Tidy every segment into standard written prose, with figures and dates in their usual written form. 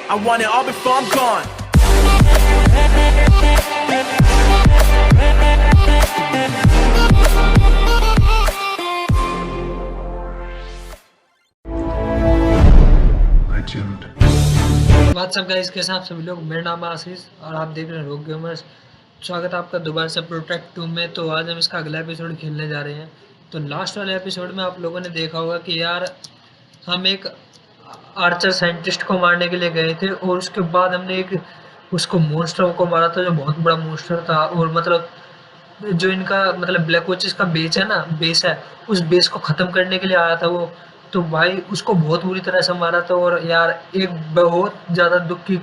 I want it all before I'm gone. WhatsApp guys, कैसे आप सभी लोग। मेरा नाम है आशीष और आप देख रहे हैं रोग गेमर्स। स्वागत है आपका दोबारा से प्रोटेक्ट 2 में। तो आज हम इसका अगला एपिसोड खेलने जा रहे हैं। तो लास्ट वाले एपिसोड में आप लोगों ने देखा होगा कि यार हम एक आर्चर साइंटिस्ट को मारने के लिए गए थे और उसके बाद हमने एक उसको मॉन्स्टर को मारा था जो बहुत बड़ा मॉन्स्टर था। और मतलब जो इनका मतलब ब्लैक वॉचेस का बेस है ना, बेस है, उस बेस को ख़त्म करने के लिए आया था वो। तो भाई उसको बहुत बुरी तरह से मारा था। और यार एक बहुत ज़्यादा दुख की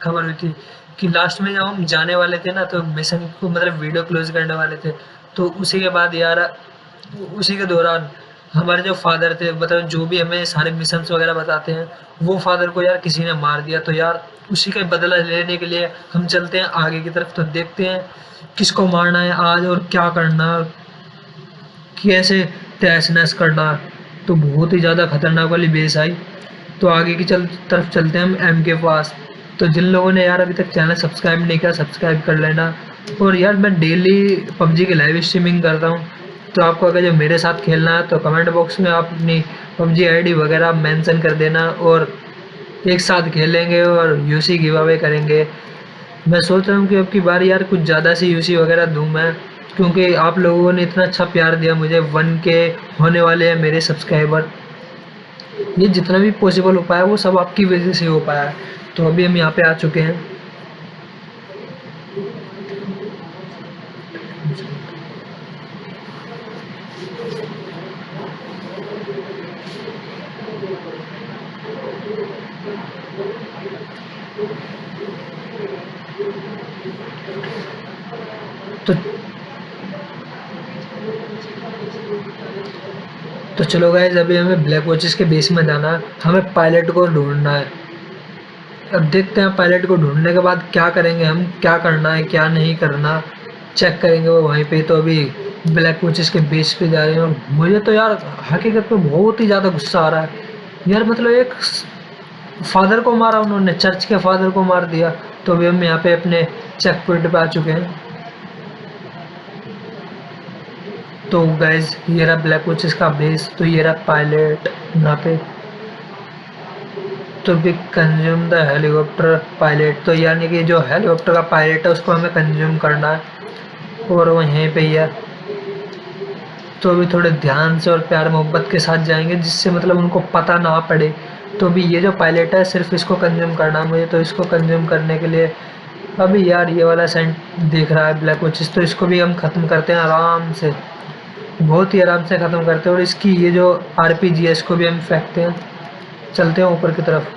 खबर हुई थी कि लास्ट में जब हम जाने वाले थे ना, तो मिशन को मतलब वीडियो क्लोज करने वाले थे, तो उसी के बाद यार उसी के दौरान हमारे जो फादर थे, मतलब जो भी हमें सारे मिशंस वगैरह बताते हैं, वो फादर को यार किसी ने मार दिया। तो यार उसी का बदला लेने के लिए हम चलते हैं आगे की तरफ। तो देखते हैं किसको मारना है आज और क्या करना, कैसे तहस नहस करना। तो बहुत ही ज़्यादा खतरनाक वाली बेस आई। तो आगे की तरफ चलते हैं हम एम के पास। तो जिन लोगों ने यार अभी तक चैनल सब्सक्राइब नहीं किया, सब्सक्राइब कर लेना। और यार मैं डेली पबजी की लाइव स्ट्रीमिंग करता हूँ। तो आपको अगर जो मेरे साथ खेलना है तो कमेंट बॉक्स में आप अपनी पबजी आईडी वगैरह मेंशन कर देना और एक साथ खेलेंगे और यूसी गिव अवे करेंगे। मैं सोच रहा हूँ कि अब की बार यार कुछ ज़्यादा सी यूसी वगैरह दूँ मैं, क्योंकि आप लोगों ने इतना अच्छा प्यार दिया मुझे। 1K होने वाले हैं मेरे सब्सक्राइबर। ये जितना भी पॉसिबल हो पाया वो सब आपकी वजह से हो पाया है। तो अभी हम यहाँ पे आ चुके हैं। तो तो चलो गाइज, अभी हमें ब्लैक वॉचेस के बेस में जाना है। हमें पायलट को ढूंढना है। अब देखते हैं पायलट को ढूंढने के बाद क्या करेंगे, हम क्या करना है क्या नहीं करना चेक करेंगे वो वहीं पे। तो अभी ब्लैक वॉचेस के बेस पे जा रहे हैं। और मुझे तो यार हकीकत में बहुत ही ज़्यादा गुस्सा आ रहा है यार। मतलब एक फादर को मारा उन्होंने, चर्च के फादर को मार दिया। तो अभी हम यहाँ पे अपने चेक पॉइंट पे आ चुके हैं। तो गाइज ये रहा ब्लैक वॉचेस का बेस। तो ये रहा पायलट यहाँ पे। तो भी कंज्यूम द हेलीकॉप्टर पायलट, तो यानी कि जो हेलीकॉप्टर का पायलट है उसको हमें कंज्यूम करना है और वो यहीं पे ही है। तो अभी थोड़े ध्यान से और प्यार मोहब्बत के साथ जाएंगे जिससे मतलब उनको पता ना पड़े। तो अभी ये जो पायलट है सिर्फ इसको कंज्यूम करना है मुझे। तो इसको कंज्यूम करने के लिए अभी यार ये वाला सेंट देख रहा है ब्लैक वॉचेस, तो इसको भी हम ख़त्म करते हैं आराम से, बहुत ही आराम से ख़त्म करते हैं। और इसकी ये जो RPG है इसको भी हम फेंकते हैं, चलते हैं ऊपर की तरफ।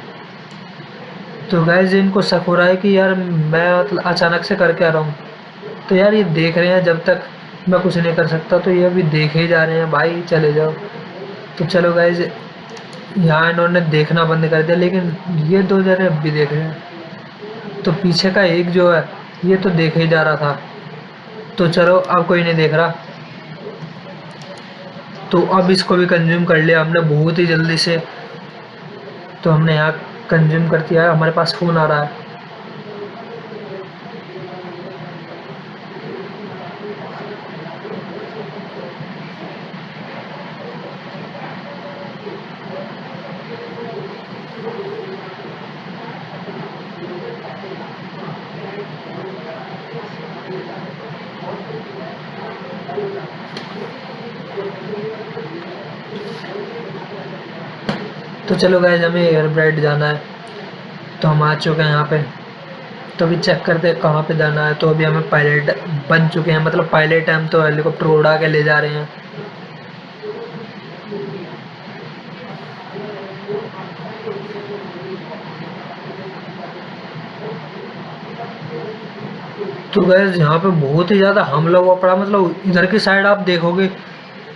तो गाइस इनको शक हो रहा है कि यार मैं मतलब अचानक से करके आ रहा हूँ। तो यार ये देख रहे हैं, जब तक मैं कुछ नहीं कर सकता तो ये अभी देखे ही जा रहे हैं। भाई चले जाओ। तो चलो गाइस, यहाँ इन्होंने देखना बंद कर दिया लेकिन ये दो जने अब भी देख रहे हैं। तो पीछे का एक जो है ये तो देखे ही जा रहा था। तो चलो अब कोई नहीं देख रहा। तो अब इसको भी कंज्यूम कर लिया हमने बहुत ही जल्दी से। तो हमने यहाँ कंज्यूम कर दिया है। हमारे पास फ़ोन आ रहा है। तो चलो गाइस, हमें एयरब्राइड जाना है। तो हम आ चुके हैं यहाँ पे। तो अभी चेक करते हैं कहाँ पे जाना है। तो अभी हमें पायलट बन चुके हैं, मतलब पायलट है हम, तो हेलीकॉप्टर उड़ा के ले जा रहे हैं। तो गैस यहाँ पे बहुत ही ज़्यादा हमला हुआ पड़ा, मतलब इधर की साइड आप देखोगे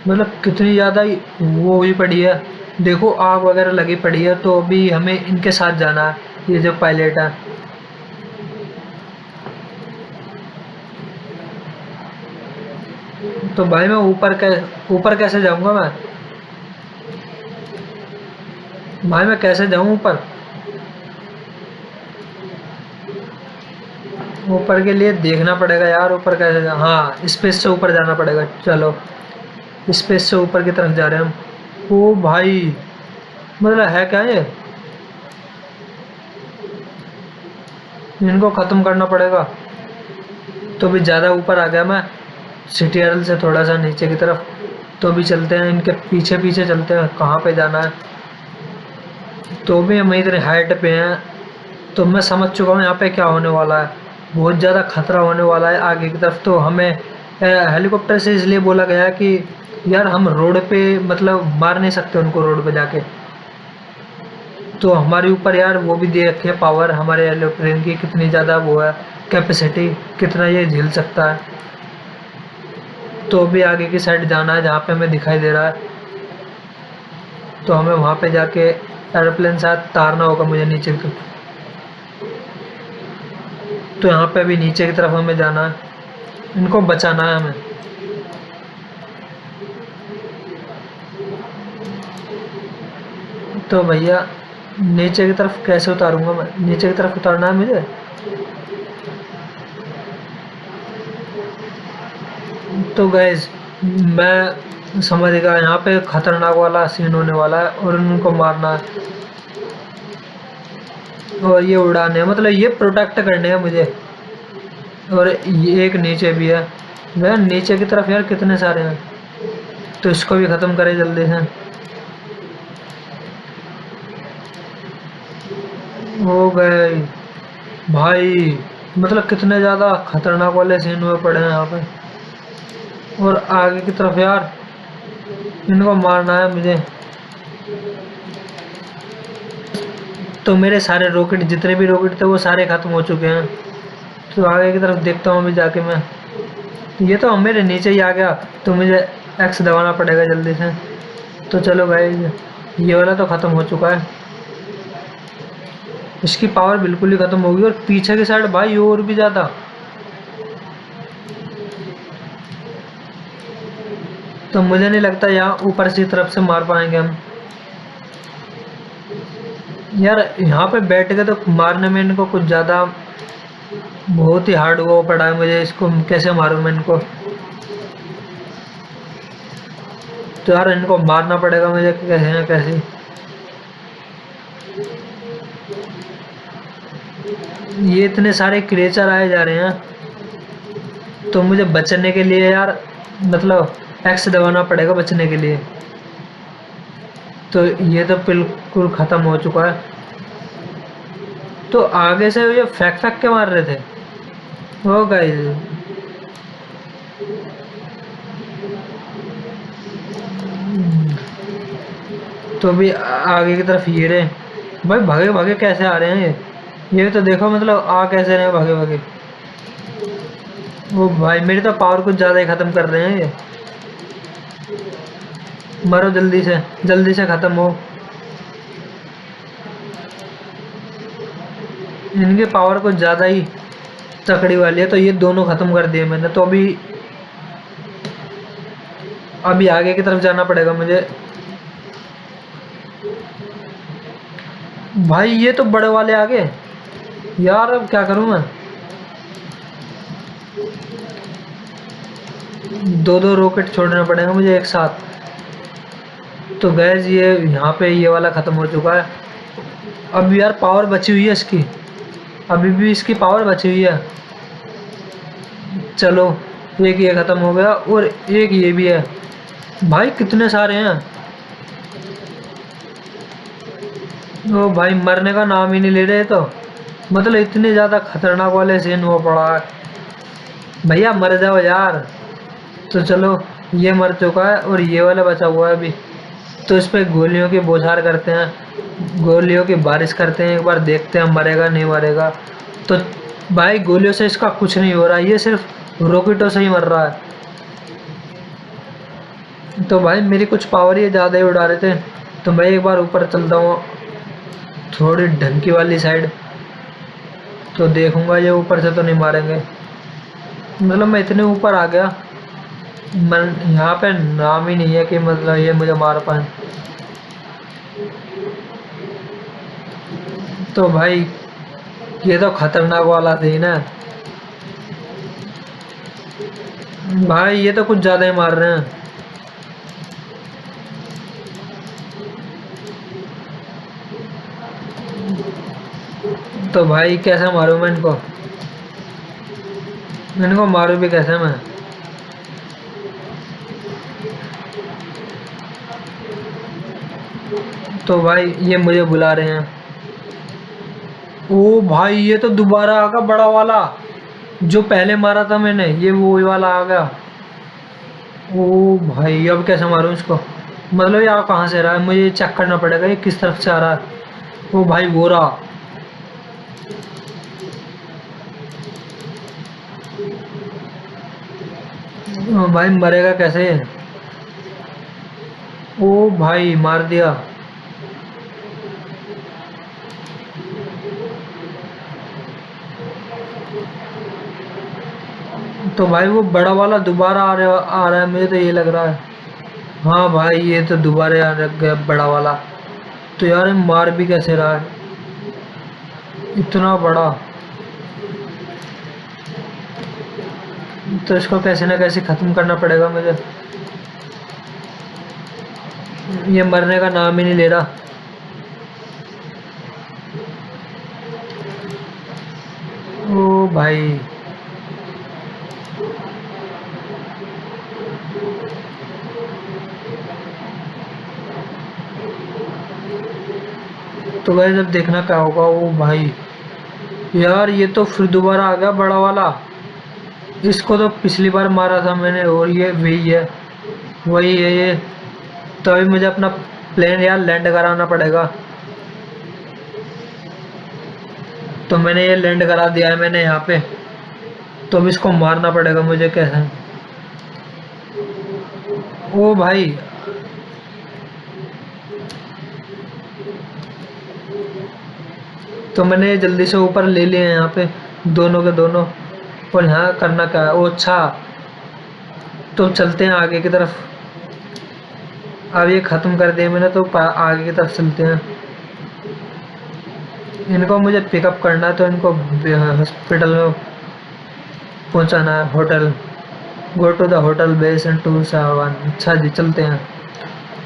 मतलब कितनी ज़्यादा वो हुई पड़ी है। देखो आग वगैरह लगी पड़ी है। तो अभी हमें इनके साथ जाना है, ये जो पायलट है। तो भाई मैं ऊपर कैसे जाऊँगा मैं? भाई मैं कैसे जाऊँ ऊपर? ऊपर के लिए देखना पड़ेगा यार, ऊपर कैसे, हाँ स्पेस से ऊपर जाना पड़ेगा। चलो स्पेस से ऊपर की तरफ जा रहे हैं हम। ओ भाई, मतलब है क्या ये, इनको ख़त्म करना पड़ेगा। तो भी ज़्यादा ऊपर आ गया मैं, सिटी से थोड़ा सा नीचे की तरफ। तो भी चलते हैं इनके पीछे पीछे, चलते हैं कहाँ पे जाना है। तो भी हम इतने हाइट पे हैं, तो मैं समझ चुका हूँ यहाँ पे क्या होने वाला है। बहुत ज़्यादा खतरा होने वाला है आगे की तरफ। तो हमें हेलीकॉप्टर से इसलिए बोला गया है कि यार हम रोड पे मतलब मार नहीं सकते उनको रोड पे जाके। तो हमारे ऊपर यार वो भी दे रखी है पावर हमारे एरोप्लेन की, कितनी ज़्यादा वो है कैपेसिटी, कितना ये झेल सकता है। तो अभी आगे की साइड जाना है जहाँ पे हमें दिखाई दे रहा है। तो हमें वहाँ पे जाके एरोप्लेन साथ तारना होगा मुझे नीचे की तरफ। तो यहाँ पे अभी नीचे की तरफ हमें जाना है, इनको बचाना है हमें। तो भैया नीचे की तरफ कैसे उतारूंगा मैं, नीचे की तरफ उतारना है मुझे। तो गैस मैं समझ गया यहाँ पे खतरनाक वाला सीन होने वाला है और उनको मारना है। और ये उड़ाने हैं, मतलब ये प्रोटेक्ट करने हैं मुझे। और ये एक नीचे भी है। वह नीचे की तरफ यार कितने सारे हैं, तो इसको भी ख़त्म करें जल्दी से। हो गए भाई, मतलब कितने ज़्यादा खतरनाक वाले सीन हुए पड़े हैं यहाँ पे। और आगे की तरफ यार इनको मारना है मुझे। तो मेरे सारे रॉकेट, जितने भी रॉकेट थे वो सारे ख़त्म हो चुके हैं। तो आगे की तरफ देखता हूँ अभी जाके मैं। ये तो मेरे नीचे ही आ गया, तो मुझे एक्स दबाना पड़ेगा जल्दी से। तो चलो भाई, ये वाला तो ख़त्म हो चुका है, इसकी पावर बिल्कुल ही ख़त्म होगी। और पीछे की साइड भाई और भी ज़्यादा। तो मुझे नहीं लगता यहाँ ऊपर से तरफ से मार पाएंगे हम। यार यहाँ पे बैठ के तो मारने में इनको कुछ ज़्यादा बहुत ही हार्ड वो पड़ा है मुझे, इसको कैसे मारूं मैं इनको। तो यार इनको मारना पड़ेगा मुझे कैसे ना कैसे। ये इतने सारे क्रिएचर आए जा रहे हैं, तो मुझे बचने के लिए यार मतलब एक्स दबाना पड़ेगा बचने के लिए। तो ये तो बिल्कुल ख़त्म हो चुका है। तो आगे से ये फेंक फेंक के मार रहे थे। ओ गाइस, तो भी आगे की तरफ ये रहे भाई, भागे भागे कैसे आ रहे हैं ये तो देखो, मतलब आ कैसे रहे हैं भागे भागे। वो भाई मेरी तो पावर कुछ ज़्यादा ही ख़त्म कर रहे हैं ये। मरो जल्दी से ख़त्म हो। इनकी पावर कुछ ज़्यादा ही तकड़ी वाली है। तो ये दोनों ख़त्म कर दिए मैंने। तो अभी आगे की तरफ जाना पड़ेगा मुझे। भाई ये तो बड़े वाले आ गए यार, अब क्या करूं मैं। दो दो रॉकेट छोड़ने पड़ेंगे मुझे एक साथ। तो गैस ये यहाँ पे ये वाला ख़त्म हो चुका है। अब यार पावर बची हुई है इसकी, अभी भी इसकी पावर बची हुई है। चलो एक ये ख़त्म हो गया और एक ये भी है। भाई कितने सारे हैं। ओ भाई मरने का नाम ही नहीं ले रहे। तो मतलब इतने ज़्यादा खतरनाक वाले सीन हुआ पड़ा है। भैया मर जाओ यार। तो चलो ये मर चुका है और ये वाला बचा हुआ है अभी। तो इस पे गोलियों की बौछार करते हैं, गोलियों की बारिश करते हैं, एक बार देखते हैं मरेगा नहीं मरेगा। तो भाई गोलियों से इसका कुछ नहीं हो रहा, ये सिर्फ रॉकेटों से ही मर रहा है। तो भाई मेरी कुछ पावर ही ज़्यादा ही उड़ा रहे थे। तो मैं एक बार ऊपर चलता हूँ थोड़ी ढंकी वाली साइड, तो देखूंगा ये ऊपर से तो नहीं मारेंगे। मतलब मैं इतने ऊपर आ गया, मन यहाँ पे नाम ही नहीं है कि मतलब ये मुझे मार पाए। तो भाई ये तो खतरनाक वाला सीन है। भाई ये तो कुछ ज्यादा ही मार रहे हैं। तो भाई कैसे मारूं मैं इनको? इनको मारूं भी कैसे मैं? तो भाई ये मुझे बुला रहे हैं। ओ भाई ये तो दोबारा आ गया बड़ा वाला, जो पहले मारा था मैंने, ये वो वाला आ गया। ओ भाई अब कैसे मारूं इसको? मतलब यार कहाँ से रहा है, मुझे चेक करना पड़ेगा ये किस तरफ से आ रहा है। ओ भाई वो रहा। ओ भाई मरेगा कैसे? ओ भाई मार दिया। तो भाई वो बड़ा वाला दोबारा आ रहा है, मुझे तो ये लग रहा है। हाँ भाई ये तो दोबारा आ गया बड़ा वाला। तो यार ये मार भी कैसे रहा है इतना बड़ा? तो इसको कैसे ना कैसे खत्म करना पड़ेगा मुझे। ये मरने का नाम ही नहीं ले रहा। ओ भाई। तो भाई जब देखना क्या होगा। ओ भाई यार ये तो फिर दोबारा आ गया बड़ा वाला। इसको तो पिछली बार मारा था मैंने, और ये वही है। वही है ये। तो अभी मुझे अपना प्लेन यार लैंड कराना पड़ेगा। तो मैंने ये लैंड करा दिया है मैंने यहाँ पे। तो अब इसको मारना पड़ेगा मुझे कैसे? ओ भाई। तो मैंने जल्दी से ऊपर ले लिए हैं यहाँ पे, दोनों के दोनों। और यहाँ करना क्या है? ओ अच्छा। तो चलते हैं आगे की तरफ। अब ये ख़त्म कर दिया मैंने, तो आगे की तरफ चलते हैं। इनको मुझे पिकअप करना है, तो इनको हॉस्पिटल में पहुंचाना है, hotel. Go to the hotel base and 271। अच्छा जी चलते हैं।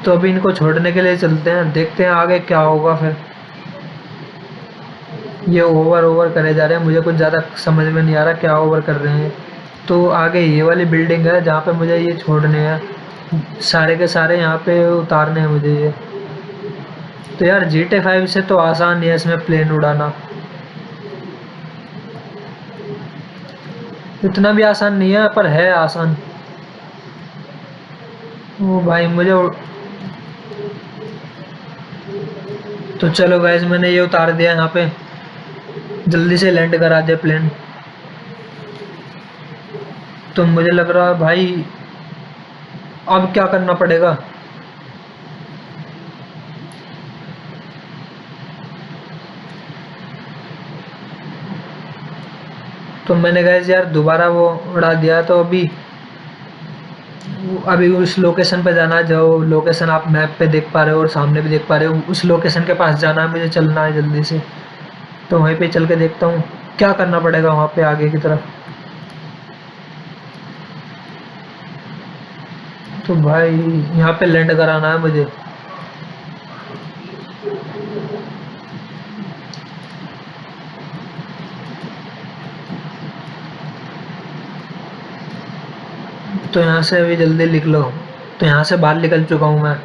तो अभी इनको छोड़ने के लिए चलते हैं, देखते हैं आगे क्या होगा फिर। ये ओवर ओवर करे जा रहे हैं, मुझे कुछ ज़्यादा समझ में नहीं आ रहा क्या ओवर कर रहे हैं। तो आगे ये वाली बिल्डिंग है जहाँ पे मुझे ये छोड़ने हैं, सारे के सारे यहाँ पे उतारने हैं मुझे ये। तो यार GTA 5 से तो आसान ही है इसमें प्लेन उड़ाना। इतना भी आसान नहीं है पर है आसान। ओ भाई मुझे तो चलो गाइस मैंने ये उतार दिया यहाँ पे। जल्दी से लैंड करा दे प्लेन। तो मुझे लग रहा है भाई अब क्या करना पड़ेगा। तो मैंने गाइस यार दोबारा वो उड़ा दिया। तो अभी उस लोकेशन पे जाना है जो लोकेशन आप मैप पे देख पा रहे हो और सामने भी देख पा रहे हो, उस लोकेशन के पास जाना है मुझे, चलना है जल्दी से। तो वहीं पे चल के देखता हूँ क्या करना पड़ेगा वहाँ पे आगे की तरफ। तो भाई यहाँ पे लैंड कराना है मुझे। तो यहाँ से अभी जल्दी लिख लो। तो यहाँ से बाहर निकल चुका हूँ मैं।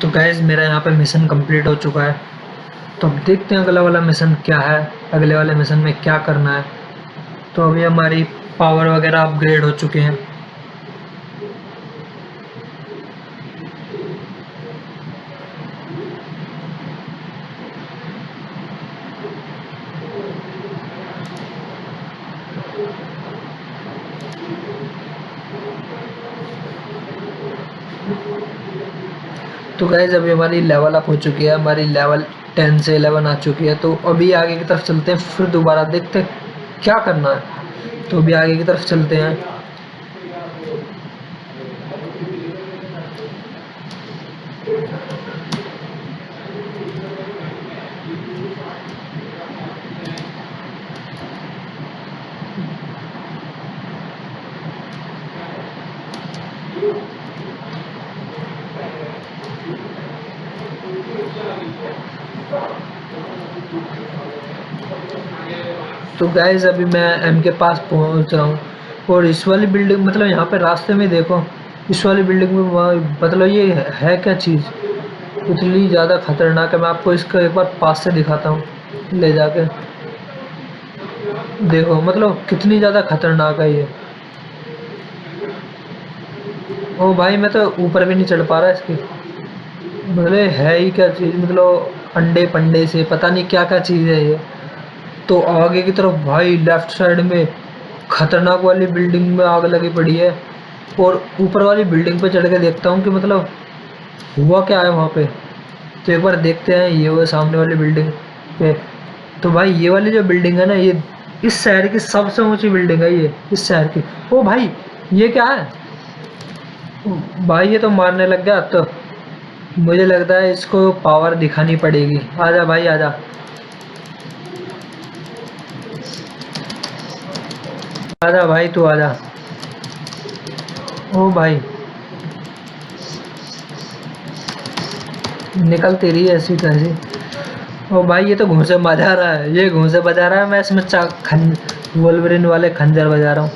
तो गैस मेरा यहाँ पे मिशन कंप्लीट हो चुका है। तो अब देखते हैं अगला वाला मिशन क्या है, अगले वाले मिशन में क्या करना है। तो अभी हमारी पावर वगैरह अपग्रेड हो चुके हैं। तो गैस अभी हमारी लेवल अप हो चुकी है, हमारी लेवल 10 से 11 आ चुकी है। तो अभी आगे की तरफ चलते हैं, फिर दोबारा देखते हैं क्या करना है। तो अभी आगे की तरफ चलते हैं। तो गाइस अभी मैं एम के पास पहुंच रहा हूँ, और इस वाली बिल्डिंग मतलब यहाँ पे रास्ते में देखो, इस वाली बिल्डिंग में मतलब ये है क्या चीज़, इतनी ज़्यादा खतरनाक है। मैं आपको इसको एक बार पास से दिखाता हूँ ले जाके। देखो मतलब कितनी ज़्यादा खतरनाक है ये। ओ भाई मैं तो ऊपर भी नहीं चढ़ पा रहा इसकी। मतलब है ही क्या चीज़, मतलब अंडे पंडे से पता नहीं क्या क्या चीज़ है ये। तो आगे की तरफ भाई लेफ्ट साइड में खतरनाक वाली बिल्डिंग में आग लगी पड़ी है, और ऊपर वाली बिल्डिंग पे चढ़ के देखता हूँ कि मतलब हुआ क्या है वहाँ पे। तो एक बार देखते हैं, ये वो सामने वाली बिल्डिंग पे। तो भाई ये वाली जो बिल्डिंग है ना, ये इस शहर की सबसे ऊंची बिल्डिंग है ये, इस शहर की। ओ भाई ये क्या है, भाई ये तो मारने लग गया। तो मुझे लगता है इसको पावर दिखानी पड़ेगी। आजा भाई आजा, आजा भाई तू आजा। ओ भाई निकल तेरी ऐसी तैसी। ओ भाई ये तो घूंसे बजा रहा है, ये घूंसे बजा रहा है, मैं इसमें वोल्वरिन वाले खंजर बजा रहा हूँ।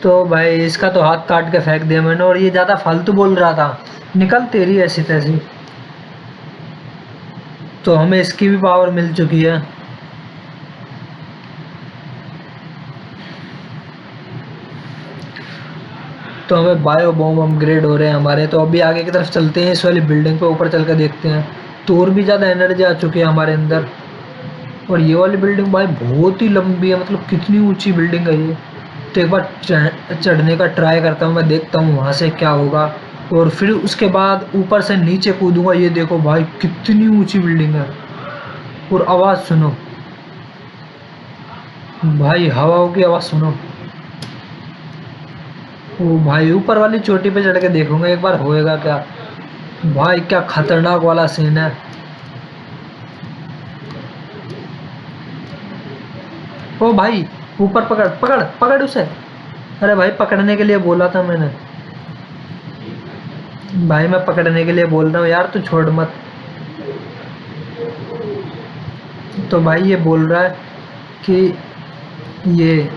तो भाई इसका तो हाथ काट के फेंक दिया मैंने, और ये ज़्यादा फालतू बोल रहा था। निकल तेरी ऐसी तैसी। तो हमें इसकी भी पावर मिल चुकी है। तो हमें बायो बॉम्ब अपग्रेड हो रहे हैं हमारे। तो अभी आगे की तरफ चलते हैं, इस वाली बिल्डिंग पे ऊपर चल कर देखते हैं। तो और भी ज़्यादा एनर्जी आ चुकी है हमारे अंदर। और ये वाली बिल्डिंग भाई बहुत ही लंबी है, मतलब कितनी ऊंची बिल्डिंग है ये। तो एक बार चढ़ने का ट्राई करता हूँ, मैं देखता हूँ वहाँ से क्या होगा, और फिर उसके बाद ऊपर से नीचे कूदूंगा। ये देखो भाई कितनी ऊंची बिल्डिंग है। और आवाज़ सुनो भाई, हवाओं की आवाज़ सुनो। ओ भाई ऊपर वाली चोटी पे चढ़ के देखूंगा एक बार होएगा क्या। भाई क्या खतरनाक वाला सीन है। ओ भाई ऊपर पकड़ पकड़ पकड़ उसे। अरे भाई पकड़ने के लिए बोला था मैंने। भाई मैं पकड़ने के लिए बोल रहा हूँ यार, तू छोड़ मत। तो भाई ये बोल रहा है कि ये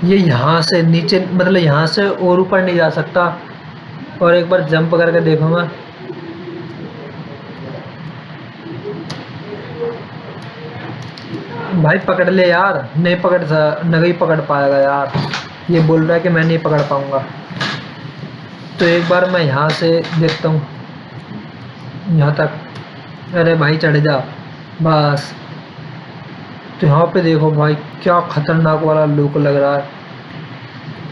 ये यहाँ से नीचे मतलब यहाँ से और ऊपर नहीं जा सकता। और एक बार जंप करके देखूंगा। भाई पकड़ ले यार, नहीं नहीं पकड़ पाएगा यार। ये बोल रहा है कि मैं नहीं पकड़ पाऊंगा। तो एक बार मैं यहाँ से देखता हूँ यहाँ तक। अरे भाई चढ़ जा बस। तो यहाँ पे देखो भाई क्या खतरनाक वाला लुक लग रहा है।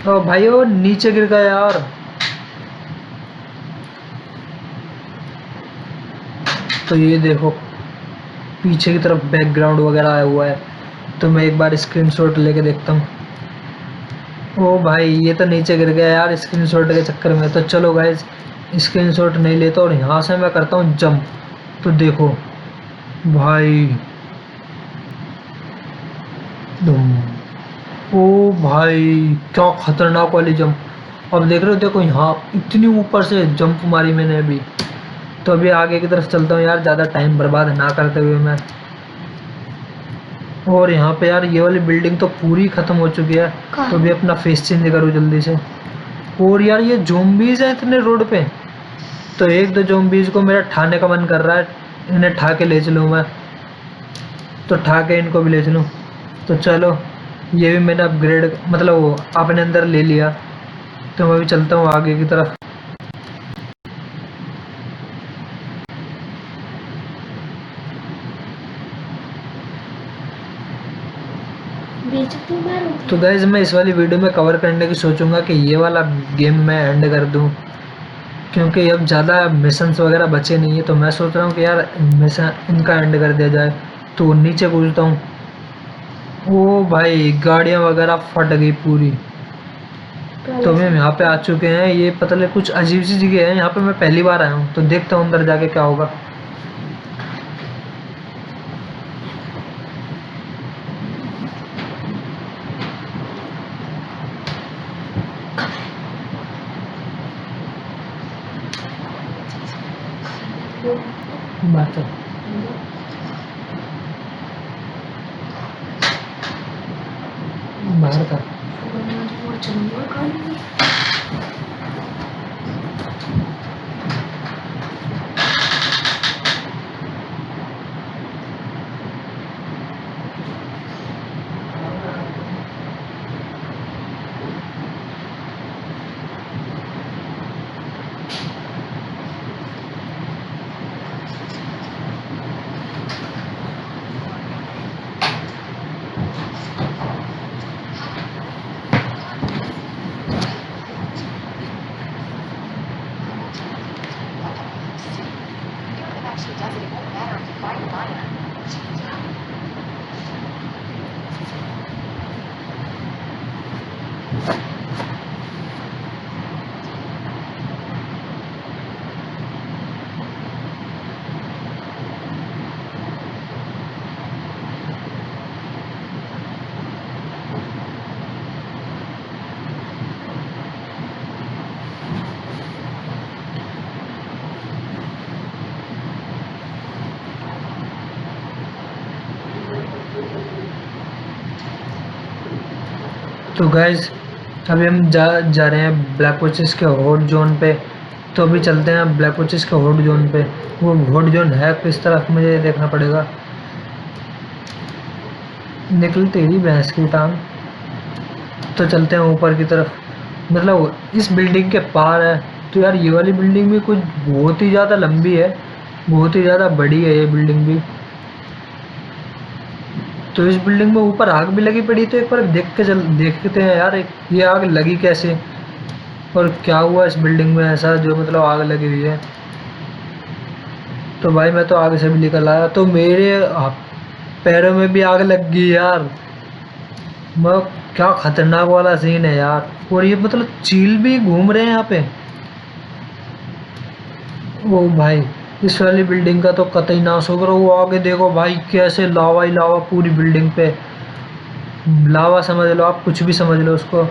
ओ भाई वो नीचे गिर गया यार। तो ये देखो पीछे की तरफ बैकग्राउंड वगैरह आया हुआ है। तो मैं एक बार स्क्रीनशॉट लेके देखता हूँ। ओ भाई ये तो नीचे गिर गया यार स्क्रीनशॉट के चक्कर में। तो चलो गाइस स्क्रीनशॉट नहीं लेता, और यहाँ से मैं करता हूँ जंप। तो देखो भाई दुम। ओ भाई क्या खतरनाक वाली जंप। अब देख रहे हो, देखो यहाँ इतनी ऊपर से जंप मारी मैंने अभी। तो अभी आगे की तरफ चलता हूँ यार, ज़्यादा टाइम बर्बाद ना करते हुए मैं। और यहाँ पे यार ये वाली बिल्डिंग तो पूरी ख़त्म हो चुकी है। तो अभी अपना फेस चेंज करूँ जल्दी से। और यार ये ज़ॉम्बीज़ हैं इतने रोड पे। तो एक दो ज़ॉम्बीज़ को मेरा ठाने का मन कर रहा है, इन्हें ठा के ले चलूँ मैं। तो ठा के इनको भी ले चलूँ। तो चलो ये भी मैंने अपग्रेड मतलब वो अपने अंदर ले लिया। तो मैं भी चलता हूँ आगे की तरफ। तो गाइज मैं इस वाली वीडियो में कवर करने की सोचूंगा कि ये वाला गेम मैं एंड कर दूं। क्योंकि अब ज़्यादा मिशंस वगैरह बचे नहीं है, तो मैं सोच रहा हूँ कि यार मिशन इनका एंड कर दिया जाए। तो नीचे कूदता हूँ। ओ भाई गाड़ियाँ वगैरह फट गई पूरी। तो हम यहाँ पे आ चुके हैं, ये पता नहीं कुछ अजीब सी जगह है, यहाँ पे मैं पहली बार आया हूँ, तो देखता हूँ अंदर जाके क्या होगा। बात है। बाहर का Actually does it. It won't matter if you find Maya. तो गाइज अभी हम जा रहे हैं ब्लैक वॉचेस के हॉट जोन पे। तो अभी चलते हैं ब्लैक वॉचेस के हॉट जोन पे। वो हॉट जोन है किस तरफ मुझे देखना पड़ेगा। निकल तेरी भैंस की टांग। तो चलते हैं ऊपर की तरफ, मतलब इस बिल्डिंग के पार है। तो यार ये वाली बिल्डिंग भी कुछ बहुत ही ज़्यादा लंबी है, बहुत ही ज़्यादा बड़ी है ये बिल्डिंग भी। तो इस बिल्डिंग में ऊपर आग भी लगी पड़ी, तो एक बार देखते हैं यार ये आग लगी कैसे और क्या हुआ इस बिल्डिंग में ऐसा जो मतलब आग लगी हुई है। तो भाई मैं तो आग से भी निकल आया, तो मेरे पैरों में भी आग लग गई यार। मैं क्या खतरनाक वाला सीन है यार। और ये मतलब चील भी घूम रहे हैं यहाँ पे। ओ भाई इस वाली बिल्डिंग का तो कतई नाश हो गया। वो आगे देखो भाई कैसे लावा ही लावा पूरी बिल्डिंग पे। लावा समझ लो आप, कुछ भी समझ लो उसको।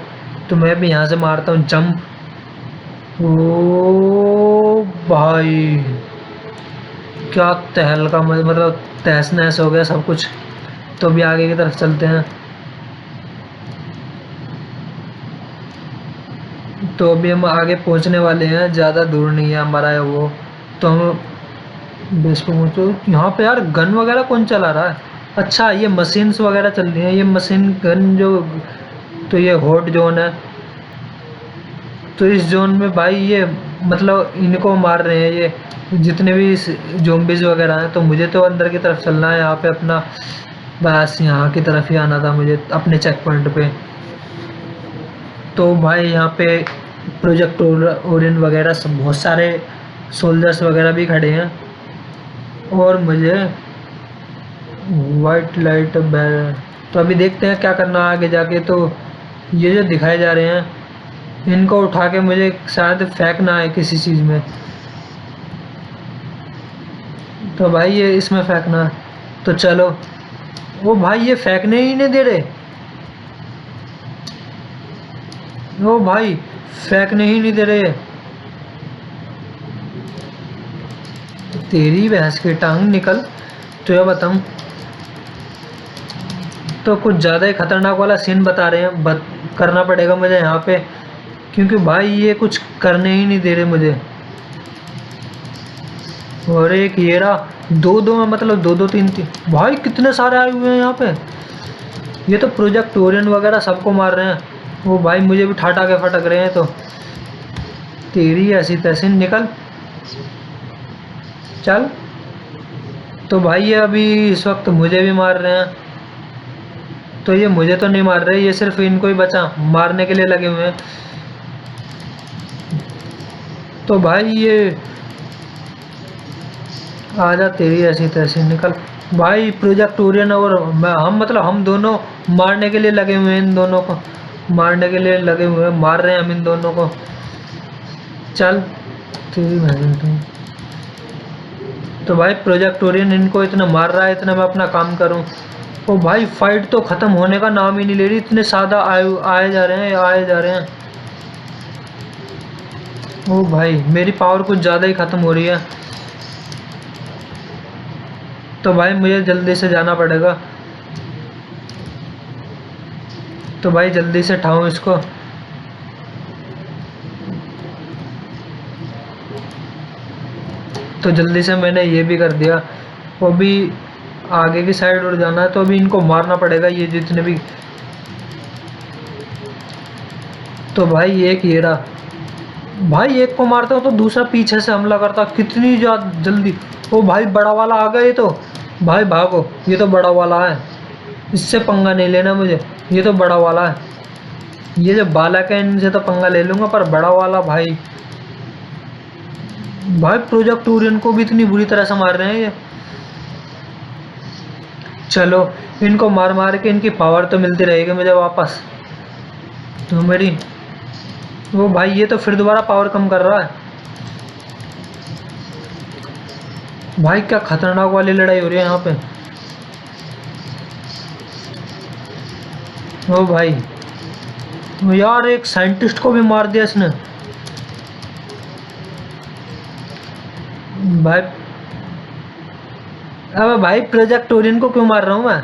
तो मैं भी यहाँ से मारता हूँ जंप। ओ भाई क्या तहलका, मतलब तहस नहस हो गया सब कुछ। तो अभी आगे की तरफ चलते हैं। तो अभी हम आगे पहुंचने वाले हैं, ज़्यादा दूर नहीं है हमारा है वो। तो हम बेस पे पहुँचो। यहाँ पे यार गन वगैरह कौन चला रहा है। अच्छा ये मशीन्स वगैरह चल रही हैं, ये मशीन गन जो। तो ये हॉट जोन है। तो इस जोन में भाई ये मतलब इनको मार रहे हैं ये जितने भी जोम्बिस वगैरह हैं। तो मुझे तो अंदर की तरफ चलना है यहाँ पे अपना, बस यहाँ की तरफ ही आना था मुझे अपने चेक पॉइंट पे। तो भाई यहाँ पे प्रोजेक्ट ओरियन वगैरह सब बहुत सारे सोल्जर्स वगैरह भी खड़े हैं। और मुझे वाइट लाइट बैरल। तो अभी देखते हैं क्या करना है आगे जाके। तो ये जो दिखाए जा रहे हैं इनको उठा के मुझे शायद फेंकना है किसी चीज़ में। तो भाई ये इसमें फेंकना है। तो चलो। वो भाई ये फेंकने ही नहीं दे रहे। ओ भाई फेंकने ही नहीं दे रहे। तेरी भैंस की टांग निकल। तो ये बताऊं, तो कुछ ज़्यादा ही खतरनाक वाला सीन बता रहे हैं, करना पड़ेगा मुझे यहाँ पे। क्योंकि भाई ये कुछ करने ही नहीं दे रहे मुझे। और एक ये रहा, दो मतलब दो तीन तीन भाई कितने सारे आए हुए हैं यहाँ पे। ये तो प्रोजेक्ट ओरियन वगैरह सबको मार रहे हैं। वो भाई मुझे भी ठाटा के फटक रहे हैं। तो तेरी ऐसी तैसी निकल चल। तो भाई ये अभी इस वक्त मुझे भी मार रहे हैं। तो ये मुझे तो नहीं मार रहे, ये सिर्फ इनको ही बचा मारने के लिए लगे हुए हैं। तो भाई ये आजा तेरी ऐसी तैसी निकल। भाई प्रोजेक्ट ओरियन और हम मतलब हम दोनों मारने के लिए लगे हुए हैं, इन दोनों को मारने के लिए लगे हुए हैं, मार रहे हैं हम इन दोनों को। चल तेरी बहन तू। तो भाई प्रोजेक्ट ओरियन इनको इतना मार रहा है, इतना मैं अपना काम करूं। ओ भाई फाइट तो खत्म होने का नाम ही नहीं ले रही, इतने सादा आए जा रहे हैं, आए जा रहे हैं। ओ भाई मेरी पावर कुछ ज़्यादा ही ख़त्म हो रही है। तो भाई मुझे जल्दी से जाना पड़ेगा। तो भाई जल्दी से उठाऊं इसको। तो जल्दी से मैंने ये भी कर दिया। वो भी आगे की साइड उड़ जाना है, तो अभी इनको मारना पड़ेगा ये जितने भी। तो भाई एक ये रहा। भाई एक को मारता हूँ तो दूसरा पीछे से हमला करता, कितनी ज्यादा जल्दी। ओ भाई बड़ा वाला आ गया ये तो। भाई भागो, ये तो बड़ा वाला है, इससे पंगा नहीं लेना मुझे, ये तो बड़ा वाला है। ये जो बालक है इनसे तो पंगा ले लूंगा, पर बड़ा वाला भाई। भाई प्रोजेक्ट ओरियन को भी इतनी बुरी तरह से मार रहे हैं ये। चलो इनको मार मार के इनकी पावर तो मिलती रहेगी मुझे वापस। तो मेरी वो भाई ये तो फिर दोबारा पावर कम कर रहा है। भाई क्या खतरनाक वाली लड़ाई हो रही है यहाँ पे। ओ भाई यार एक साइंटिस्ट को भी मार दिया इसने। भाई अबे भाई प्रोजेक्ट ओरियन को क्यों मार रहा हूँ मैं।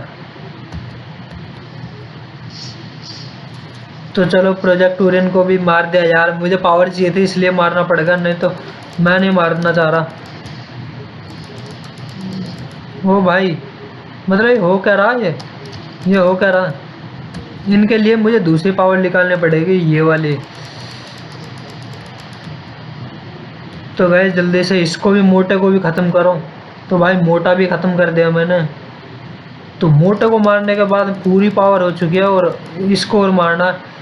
तो चलो प्रोजेक्ट ओरियन को भी मार दिया यार, मुझे पावर चाहिए थी इसलिए मारना पड़ेगा, नहीं तो मैं नहीं मारना चाह रहा। ओ भाई मतलब ये हो क्या रहा है, ये हो क्या रहा है। इनके लिए मुझे दूसरी पावर निकालनी पड़ेगी, ये वाली। तो गए जल्दी से इसको भी, मोटे को भी ख़त्म करो। तो भाई मोटा भी ख़त्म कर दिया मैंने। तो मोटे को मारने के बाद पूरी पावर हो चुकी है, और इसको और मारना है।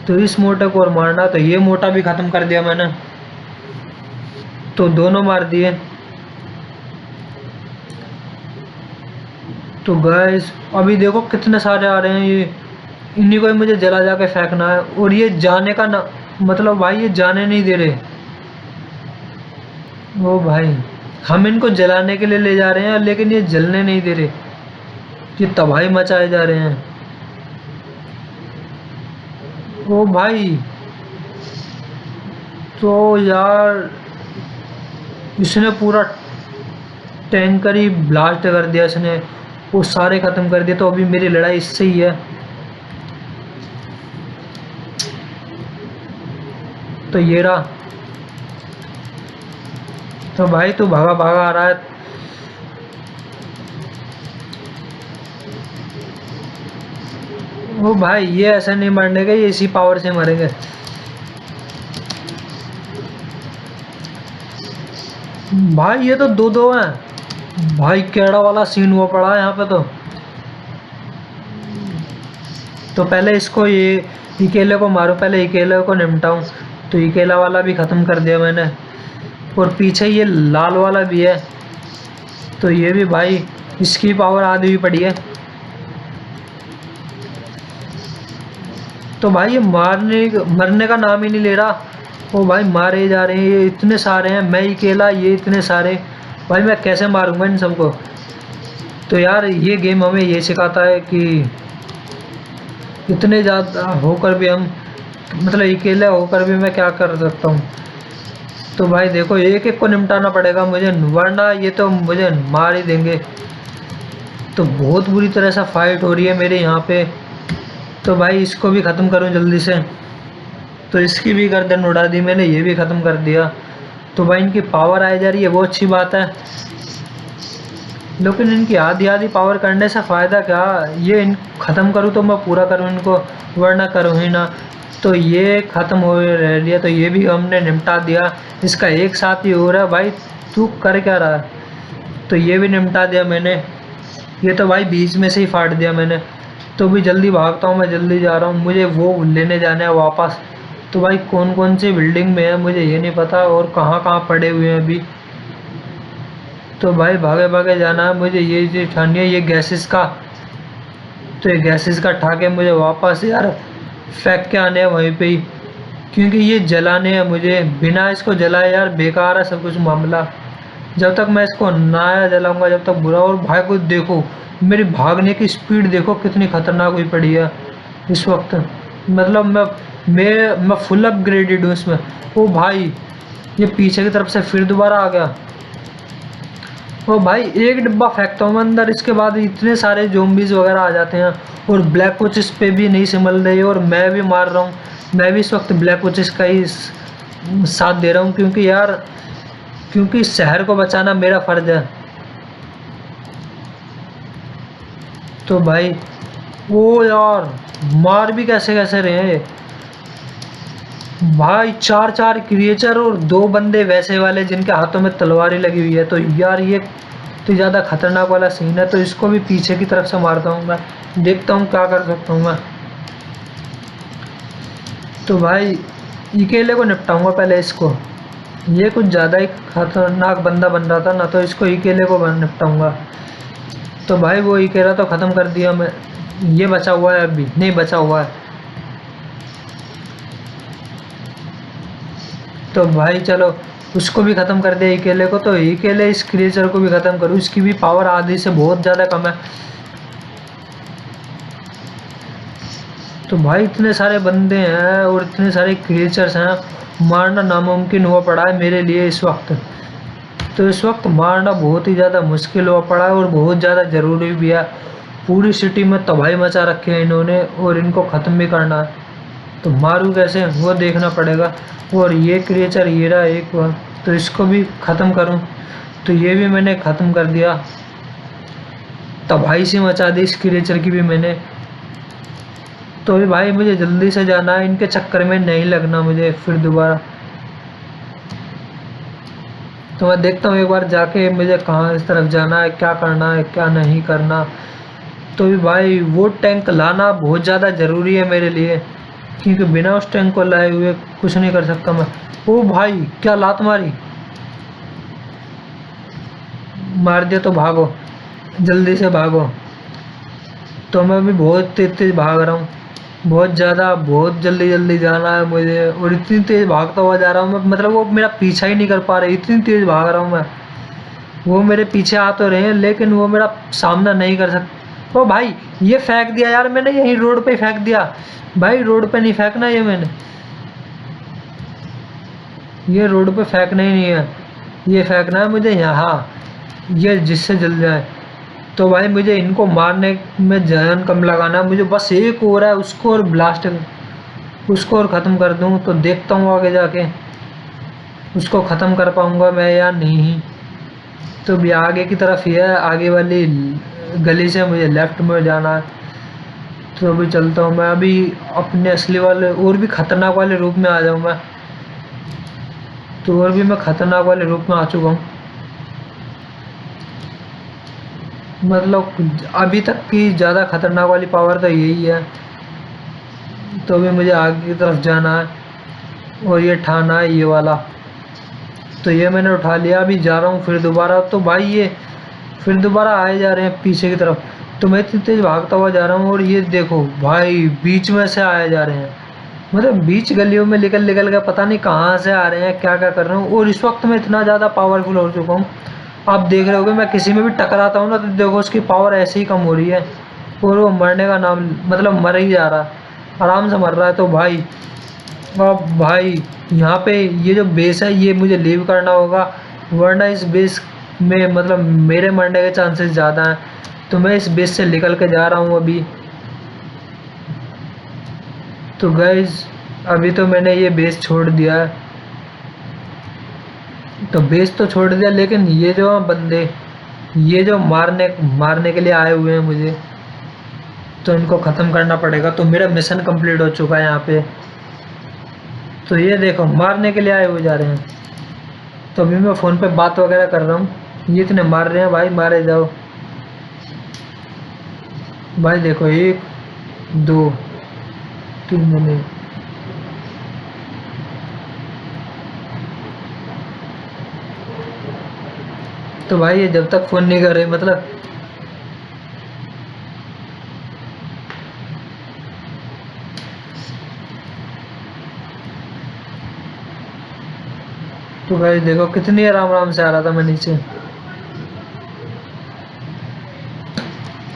तो इस मोटे को और मारना, तो ये मोटा भी ख़त्म कर दिया मैंने। तो दोनों मार दिए। तो गैस अभी देखो कितने सारे आ रहे हैं, ये इन्हीं को ही मुझे जला जाके फेंकना है। और ये जाने का ना मतलब भाई ये जाने नहीं दे रहे। ओ भाई हम इनको जलाने के लिए ले जा रहे हैं, लेकिन ये जलने नहीं दे रहे, ये तबाही मचाए जा रहे हैं। ओ भाई तो यार इसने पूरा टैंकर ही ब्लास्ट कर दिया इसने, वो सारे ख़त्म कर दिए। तो अभी मेरी लड़ाई इससे ही है। तो ये रहा। तो भाई तू भागा भागा आ रहा है। वो भाई ये ऐसा नहीं मरने का, ये इसी पावर से मरेंगे। भाई ये तो दो दो हैं। भाई केड़ा वाला सीन हुआ पड़ा है यहाँ पे। तो पहले इसको ये इकेले को मारो, पहले इकेले को निपटाऊं। तो इकेला वाला भी ख़त्म कर दिया मैंने, और पीछे ये लाल वाला भी है। तो ये भी भाई इसकी पावर आधी हुई पड़ी है। तो भाई ये मरने का नाम ही नहीं ले रहा। ओ भाई मारे जा रहे हैं, ये इतने सारे हैं, मैं अकेला, ये इतने सारे। भाई मैं कैसे मारूंगा इन सबको। तो यार ये गेम हमें ये सिखाता है कि इतने ज़्यादा होकर भी हम मतलब अकेले होकर भी मैं क्या कर सकता हूँ। तो भाई देखो एक एक को निपटाना पड़ेगा मुझे, वरना ये तो मुझे मार ही देंगे। तो बहुत बुरी तरह से फाइट हो रही है मेरे यहाँ पे। तो भाई इसको भी ख़त्म करूँ जल्दी से। तो इसकी भी गर्दन उड़ा दी मैंने, ये भी ख़त्म कर दिया। तो भाई इनकी पावर आई जा रही है, वो अच्छी बात है, लेकिन इनकी आधी आधी पावर करने से फ़ायदा क्या। ये इन ख़त्म करूँ तो मैं पूरा करूँ इनको, वरना करूँ ही ना। तो ये ख़त्म हो रह लिया, तो ये भी हमने निपटा दिया। इसका एक साथ ही हो रहा है। भाई तू कर क्या रहा है। तो ये भी निपटा दिया मैंने। ये तो भाई बीच में से ही फाड़ दिया मैंने। तो भी जल्दी भागता हूँ मैं, जल्दी जा रहा हूँ, मुझे वो लेने जाना है वापस। तो भाई कौन कौन सी बिल्डिंग में है मुझे ये नहीं पता, और कहाँ कहाँ पड़े हुए हैं अभी। तो भाई भागे भागे जाना है मुझे, ये चीज़ ठानी है, ये गैसेस का। तो ये गैसेस का ठा के मुझे वापस यार फेंक के आने हैं वहीं पे ही, क्योंकि ये जलाने हैं मुझे। बिना इसको जलाए यार बेकार है सब कुछ मामला। जब तक मैं इसको नया जलाऊंगा जब तक बुरा। और भाई को देखो मेरी भागने की स्पीड देखो कितनी खतरनाक हुई पड़ी है इस वक्त। मतलब मैं फुल अपग्रेडेड हूँ इसमें। ओ भाई ये पीछे की तरफ से फिर दोबारा आ गया। ओ भाई एक डिब्बा फेंकता हूँ मैं अंदर, इसके बाद इतने सारे जोम्बीज वगैरह आ जाते हैं। और ब्लैक विचेस पे भी नहीं संभल रही, और मैं भी मार रहा हूँ। मैं भी इस वक्त ब्लैक विचेस का ही साथ दे रहा हूँ, क्योंकि शहर को बचाना मेरा फर्ज है। तो भाई ओ यार मार भी कैसे कैसे रहे हैं भाई, चार चार क्रिएचर और 2 बंदे वैसे वाले जिनके हाथों में तलवारें लगी हुई है। तो यार ये तो ज़्यादा खतरनाक वाला सीन है। तो इसको भी पीछे की तरफ से मारता हूँ मैं, देखता हूँ क्या कर सकता हूँ मैं। तो भाई अकेले को निपटाऊंगा पहले इसको, ये कुछ ज़्यादा ही खतरनाक बंदा बन रहा था ना, तो इसको अकेले को निपटाऊंगा। तो भाई वो अकेला तो ख़त्म कर दिया मैं, ये बचा हुआ है, अभी नहीं बचा हुआ है। तो भाई चलो उसको भी ख़त्म कर दिया अकेले को। तो अकेले इस क्रिएचर को भी ख़त्म करूँ, इसकी भी पावर आधी से बहुत ज़्यादा कम है। तो भाई इतने सारे बंदे हैं और इतने सारे क्रिएचर्स हैं, मारना नामुमकिन हुआ पड़ा है मेरे लिए इस वक्त। तो इस वक्त मारना बहुत ही ज़्यादा मुश्किल हुआ पड़ा है और बहुत ज़्यादा ज़रूरी भी है। पूरी सिटी में तबाही मचा रखी है इन्होंने और इनको ख़त्म भी करना है। तो मारूँ कैसे वो देखना पड़ेगा। और ये क्रिएचर ये रहा एक बार, तो इसको भी ख़त्म करूँ। तो ये भी मैंने ख़त्म कर दिया, तबाही से मचा दी इस क्रिएचर की भी मैंने। तो अभी भाई मुझे जल्दी से जाना है, इनके चक्कर में नहीं लगना मुझे फिर दोबारा। तो मैं देखता हूँ एक बार जाके मुझे कहाँ इस तरफ जाना है, क्या करना है क्या नहीं करना। तो भी भाई वो टैंक लाना बहुत ज़्यादा ज़रूरी है मेरे लिए, क्योंकि बिना उस टैंक को लाए हुए कुछ नहीं कर सकता मैं। ओ भाई क्या लात मारी, मार दिया। तो भागो जल्दी से भागो। तो मैं भी बहुत तेज तेज भाग रहा हूँ, बहुत ज़्यादा, बहुत जल्दी जल्दी जाना है मुझे। और इतनी तेज़ भागता हुआ जा रहा हूँ मैं, मतलब वो मेरा पीछा ही नहीं कर पा रहे, इतनी तेज़ भाग रहा हूँ मैं। वो मेरे पीछे आ तो रहे हैं लेकिन वो मेरा सामना नहीं कर सकते। ओ भाई ये फेंक दिया यार मैंने, यहीं रोड पे फेंक दिया। भाई रोड पे नहीं फेंकना ये मैंने, ये रोड पे फेंकना ही नहीं है, ये फेंकना है मुझे यहाँ, ये जिससे जल जाए। तो भाई मुझे इनको मारने में जान कम लगाना, मुझे बस एक हो रहा है उसको और ब्लास्ट, उसको और ख़त्म कर दूँ। तो देखता हूँ आगे जाके उसको ख़त्म कर पाऊँगा मैं या नहीं। तो भी आगे की तरफ ही है, आगे वाली गली से मुझे लेफ़्ट में जाना है। तो अभी चलता हूँ मैं, अभी अपने असली वाले और भी ख़तरनाक वाले रूप में आ जाऊँ मैं। तो और भी मैं ख़तरनाक वाले रूप में आ चुका हूँ, मतलब अभी तक की ज़्यादा खतरनाक वाली पावर तो यही है। तो अभी मुझे आगे की तरफ जाना है और ये ठाना है ये वाला। तो ये मैंने उठा लिया, अभी जा रहा हूँ फिर दोबारा। तो भाई ये फिर दोबारा आए जा रहे हैं पीछे की तरफ। तो मैं इतनी तेज़ भागता हुआ जा रहा हूँ और ये देखो भाई बीच में से आए जा रहे हैं, मतलब बीच गलियों में निकल निकल के पता नहीं कहाँ से आ रहे हैं, क्या क्या कर रहे हूँ। और इस वक्त मैं इतना ज़्यादा पावरफुल हो चुका हूँ, आप देख रहे होगे मैं किसी में भी टकराता हूँ ना तो देखो उसकी पावर ऐसे ही कम हो रही है और वो मरने का नाम, मतलब मर ही जा रहा है, आराम से मर रहा है। तो भाई अब भाई यहाँ पे ये जो बेस है ये मुझे लीव करना होगा, वरना इस बेस में मतलब मेरे मरने के चांसेस ज़्यादा हैं। तो मैं इस बेस से निकल के जा रहा हूँ अभी। तो गाइस अभी तो मैंने ये बेस छोड़ दिया है, तो बेस तो छोड़ दिया, लेकिन ये जो बंदे ये जो मारने के लिए आए हुए हैं मुझे, तो इनको ख़त्म करना पड़ेगा। तो मेरा मिशन कंप्लीट हो चुका है यहाँ पे। तो ये देखो मारने के लिए आए हुए जा रहे हैं। तो अभी मैं फ़ोन पे बात वगैरह कर रहा हूँ, ये इतने मार रहे हैं, भाई मारे जाओ भाई। देखो 1 2 3 मैंने तो भाई ये जब तक फ़ोन नहीं कर रहे मतलब तो भाई देखो कितनी आराम आराम से आ रहा था मैं नीचे।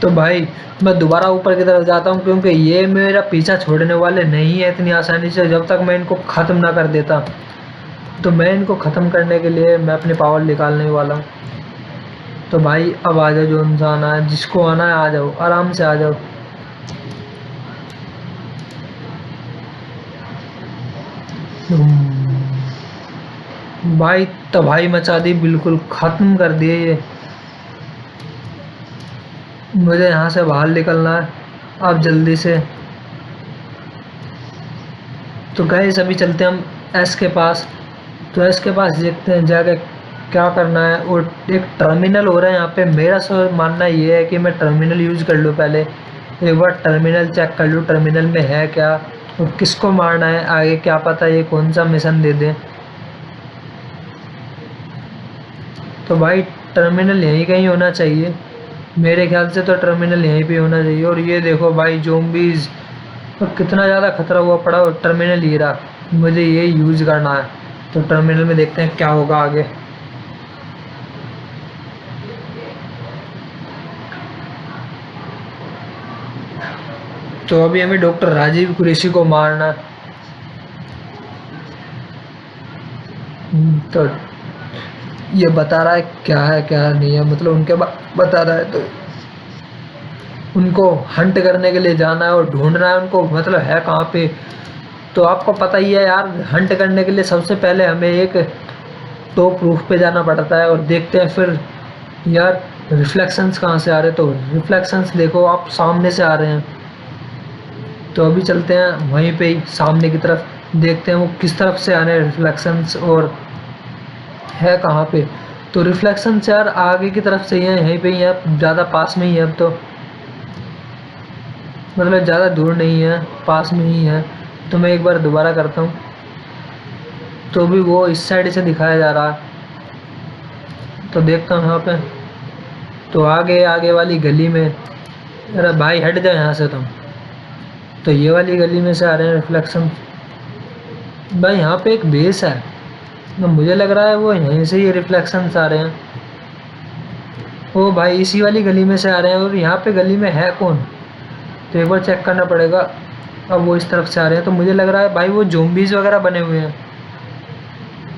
तो भाई मैं दोबारा ऊपर की तरफ जाता हूँ क्योंकि ये मेरा पीछा छोड़ने वाले नहीं है इतनी आसानी से जब तक मैं इनको ख़त्म ना कर देता। तो मैं इनको ख़त्म करने के लिए मैं अपनी पावर निकालने वाला हूँ। तो भाई अब आ जाओ, जो इंसान आना है, जिसको आना है आ जाओ, आराम से आ जाओ। भाई तबाही मचा दी, बिल्कुल ख़त्म कर दिए ये। मुझे यहाँ से बाहर निकलना है अब जल्दी से। तो गाइस अभी चलते हैं हम एस के पास। तो एस के पास देखते हैं जाके क्या करना है। और एक टर्मिनल हो रहा है यहाँ पे। मेरा मानना ये है कि मैं टर्मिनल यूज़ कर लूँ, पहले एक बार टर्मिनल चेक कर लूँ टर्मिनल में है क्या और किसको मारना है। आगे क्या पता ये कौन सा मिशन दे दें। तो भाई टर्मिनल यहीं कहीं होना चाहिए, मेरे ख्याल से तो टर्मिनल यहीं पे होना चाहिए। और ये देखो भाई ज़ॉम्बीज़, तो कितना ज़्यादा खतरा हुआ पड़ा। और टर्मिनल ये रहा, मुझे ये यूज़ करना है। तो टर्मिनल में देखते हैं क्या होगा आगे। तो अभी हमें डॉक्टर राजीव कुरैशी को मारना है। तो ये बता रहा है क्या नहीं है, मतलब उनके बता रहा है। तो उनको हंट करने के लिए जाना है और ढूंढना है उनको, मतलब है कहाँ पे। तो आपको पता ही है यार, हंट करने के लिए सबसे पहले हमें एक टॉप रूफ पे जाना पड़ता है। और देखते हैं फिर यार रिफ्लेक्शंस कहाँ से आ रहे हैं। तो रिफ्लेक्शंस देखो आप सामने से आ रहे हैं। तो अभी चलते हैं वहीं पे ही सामने की तरफ, देखते हैं वो किस तरफ से आ रहे हैं रिफ्लेक्शंस और है कहाँ पे। तो रिफ्लेक्शंस यार आगे की तरफ से ही है, यहीं पे ही है, ज़्यादा पास में ही है अब तो, मतलब ज़्यादा दूर नहीं है, पास में ही है। तो मैं एक बार दोबारा करता हूँ। तो भी वो इस साइड से दिखाया जा रहा है। तो देखता हूँ यहाँ पे। तो आगे वाली गली में, अरे भाई हट जाओ यहाँ से तुम। तो ये वाली गली में से आ रहे हैं रिफ्लेक्शन। भाई यहाँ पे एक बेस है, तो मुझे लग रहा है वो यहीं से ये रिफ्लेक्शंस आ रहे हैं। ओ भाई इसी वाली गली में से आ रहे हैं। और यहाँ पे गली में है कौन, तो एक बार चेक करना पड़ेगा। अब वो इस तरफ से आ रहे हैं, तो मुझे लग रहा है भाई वो ज़ॉम्बीज़ वगैरह बने हुए हैं।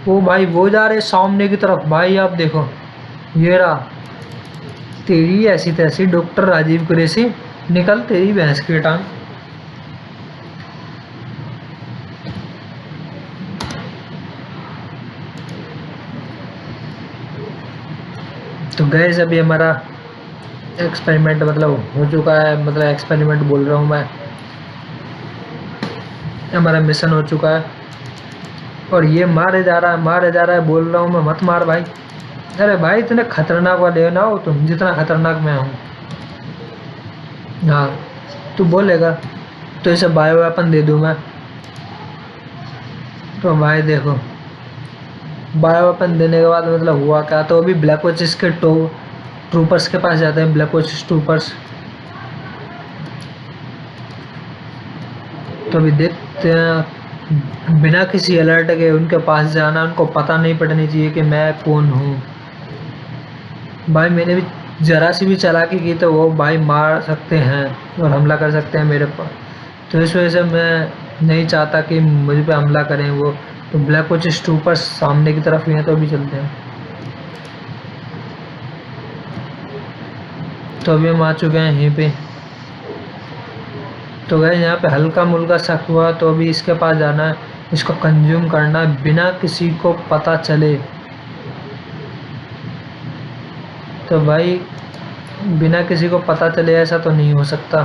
वो भाई वो जा रहे हैं सामने की तरफ। भाई आप देखो, ये रहा, तेरी ऐसी तैसी डॉक्टर राजीव कुरैशी, निकल तेरी भैंस की टांग। तो गैस अभी हमारा एक्सपेरिमेंट मतलब हो चुका है, मतलब एक्सपेरिमेंट बोल रहा हूँ मैं, हमारा मिशन हो चुका है। और ये मारे जा रहा है बोल रहा हूँ मैं, मत मार भाई। अरे भाई इतने खतरनाक वाले ना हो तुम जितना खतरनाक मैं हूँ। हाँ तू बोलेगा तो इसे बायो वेपन दे दूँ मैं। तो भाई देखो बायो वेपन देने के बाद मतलब हुआ क्या। तो अभी ब्लैक वॉचेस के ट्रूपर्स के पास जाते हैं, ब्लैक वॉचेस ट्रूपर्स। तो अभी देखते हैं, बिना किसी अलर्ट के उनके पास जाना, उनको पता नहीं पड़नी चाहिए कि मैं कौन हूँ। भाई मैंने भी ज़रा सी भी चालाकी की तो वो भाई मार सकते हैं और हमला कर सकते हैं मेरे पर। तो इस वजह से मैं नहीं चाहता कि मुझ पे हमला करें वो। तो ब्लैक वॉचेस ट्रूपर्स सामने की तरफ ही हैं, तो अभी चलते हैं। तो अभी हम आ चुके हैं यहीं पे। तो गए यहाँ पे हल्का मुल्का शक हुआ, तो अभी इसके पास जाना है, इसको कंज्यूम करना है बिना किसी को पता चले। तो भाई बिना किसी को पता चले ऐसा तो नहीं हो सकता।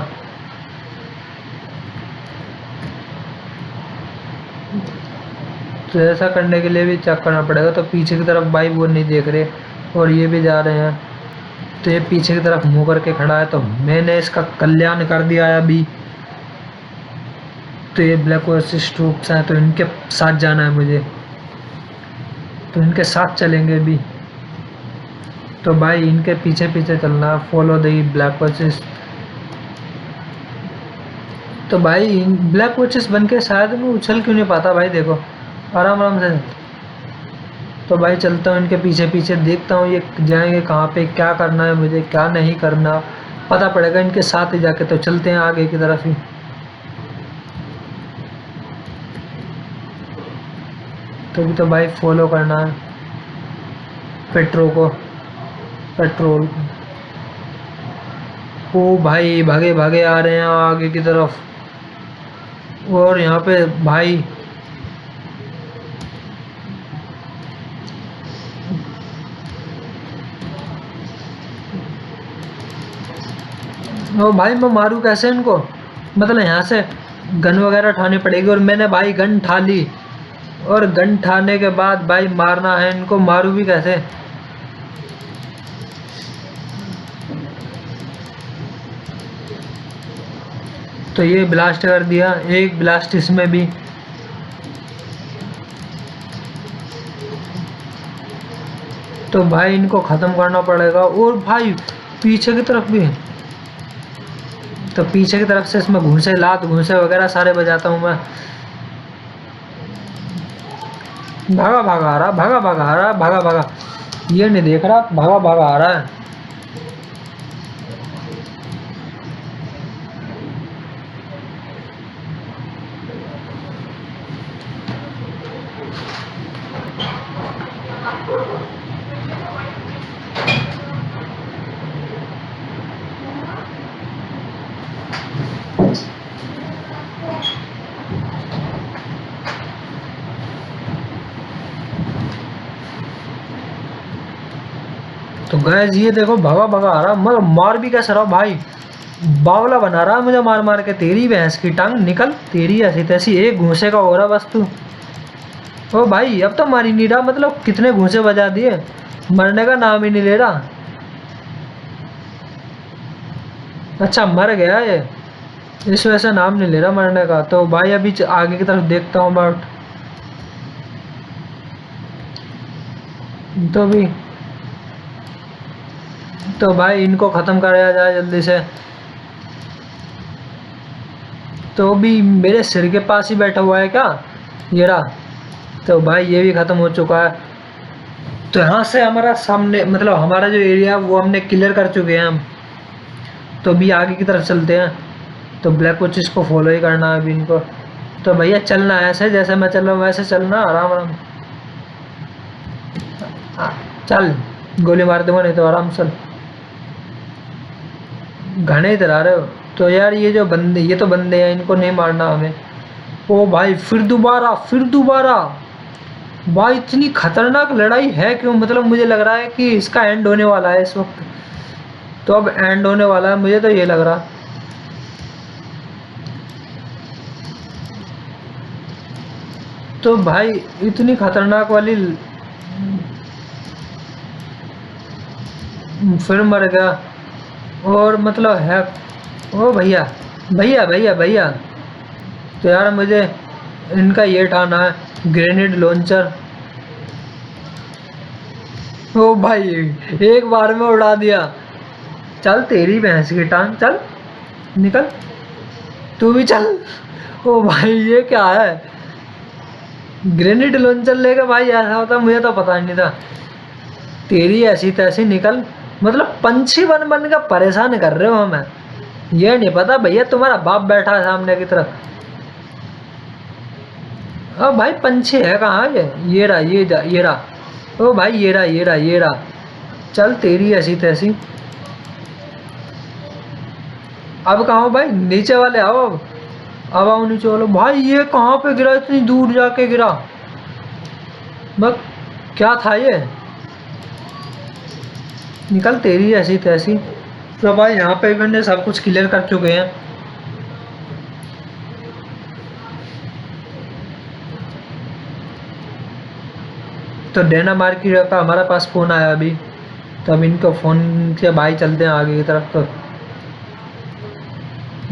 तो ऐसा करने के लिए भी चेक करना पड़ेगा। तो पीछे की तरफ भाई वो नहीं देख रहे और ये भी जा रहे हैं। तो ये पीछे की तरफ मुँह करके खड़ा है, तो मैंने इसका कल्याण कर दिया है अभी। तो ये ब्लैक वॉचेस ट्रूप्स हैं, तो इनके साथ जाना है मुझे। तो इनके साथ चलेंगे अभी। तो भाई इनके पीछे पीछे चलना, फॉलो द ब्लैक वॉचेस। तो भाई ब्लैक वॉचेस बन के शायद मैं उछल क्यों नहीं पाता भाई, देखो आराम आराम से। तो भाई चलता हूँ इनके पीछे पीछे, देखता हूँ ये जाएंगे कहाँ पे, क्या करना है मुझे क्या नहीं करना, पता पड़ेगा इनके साथ ही जाके। तो चलते हैं आगे की तरफ ही। तो भी तो भाई फॉलो करना है पेट्रोल को। ओ भाई भागे भागे आ रहे हैं आगे की तरफ। और यहाँ पे भाई ओ भाई मैं मारूँ कैसे इनको, मतलब यहाँ से गन वगैरह उठानी पड़ेगी। और मैंने भाई गन उठा ली, और गन उठाने के बाद भाई मारना है इनको, मारूँ भी कैसे। तो ये ब्लास्ट कर दिया, एक ब्लास्ट इसमें भी। तो भाई इनको ख़त्म करना पड़ेगा। और भाई पीछे की तरफ भी है, तो पीछे की तरफ से इसमें घूंसे लात घूंसे वगैरह सारे बजाता हूँ मैं। भागा भागा आ रहा, भागा भागा आ रहा, भागा भागा, ये नहीं देख रहा, भागा भागा आ रहा है। तो गैस ये देखो भागा भागा आ रहा, मगर मार भी कैसे रहा भाई, बावला बना रहा मुझे मार मार के। तेरी भैंस की टांग निकल, तेरी ऐसी तैसी, एक घूंसे का हो रहा बस तू। ओ भाई अब तो मार ही नहीं रहा, मतलब कितने घूंसे बजा दिए, मरने का नाम ही नहीं ले रहा। अच्छा मर गया ये, इस वजह से नाम नहीं ले रहा मरने का। तो भाई अभी आगे की तरफ देखता हूँ बट तो भी, तो भाई इनको ख़त्म कराया जाए जल्दी से। तो भी मेरे सिर के पास ही बैठा हुआ है क्या ये रहा। तो भाई ये भी ख़त्म हो चुका है। तो यहाँ से हमारा सामने मतलब हमारा जो एरिया है वो हमने क्लियर कर चुके हैं हम। तो अभी आगे की तरफ चलते हैं। तो ब्लैक वॉचेस को फॉलो ही करना है अभी इनको। तो भैया चलना है ऐसे, जैसे मैं चल रहा हूँ वैसे चलना, आराम आराम। चल गोली मार दूंगा नहीं तो आराम चल, घने इधर आ रहे हो। तो यार ये जो बंदे, ये तो बंदे हैं, इनको नहीं मारना हमें। ओ भाई फिर दोबारा भाई इतनी खतरनाक लड़ाई है क्यों, मतलब मुझे लग रहा है कि इसका एंड होने वाला है इस वक्त। तो अब एंड होने वाला है मुझे तो ये लग रहा। तो भाई इतनी खतरनाक वाली फिर मर गया। और मतलब है, ओ भैया भैया भैया भैया। तो यार मुझे इनका ये उठाना है, ग्रेनेड लॉन्चर। ओ भाई एक बार में उड़ा दिया, चल तेरी भैंस की टांग, चल निकल तू भी चल। ओ भाई ये क्या है, ग्रेनेड लॉन्चर लेके भाई ऐसा होता मुझे तो पता नहीं था। तेरी ऐसी तैसी निकल, मतलब पंछी बन बन का परेशान कर रहे हो हमें, ये नहीं पता भैया तुम्हारा बाप बैठा है सामने की तरफ। अब भाई पंछी है कहाँ ये रहा, ये रहा। ओ भाई ये रहा, चल तेरी ऐसी तैसी। अब कहाँ हो भाई, नीचे वाले आओ अब आओ नीचे वाले। भाई ये कहाँ पे गिरा, इतनी दूर जाके गिरा, बस क्या था ये, निकल तेरी ऐसी तैसी। तो भाई यहाँ पे मैंने सब कुछ क्लियर कर चुके हैं। तो डेना मार्केट का हमारे पास फ़ोन आया अभी, तो अब इनको फ़ोन से भाई चलते हैं आगे की तरफ। तो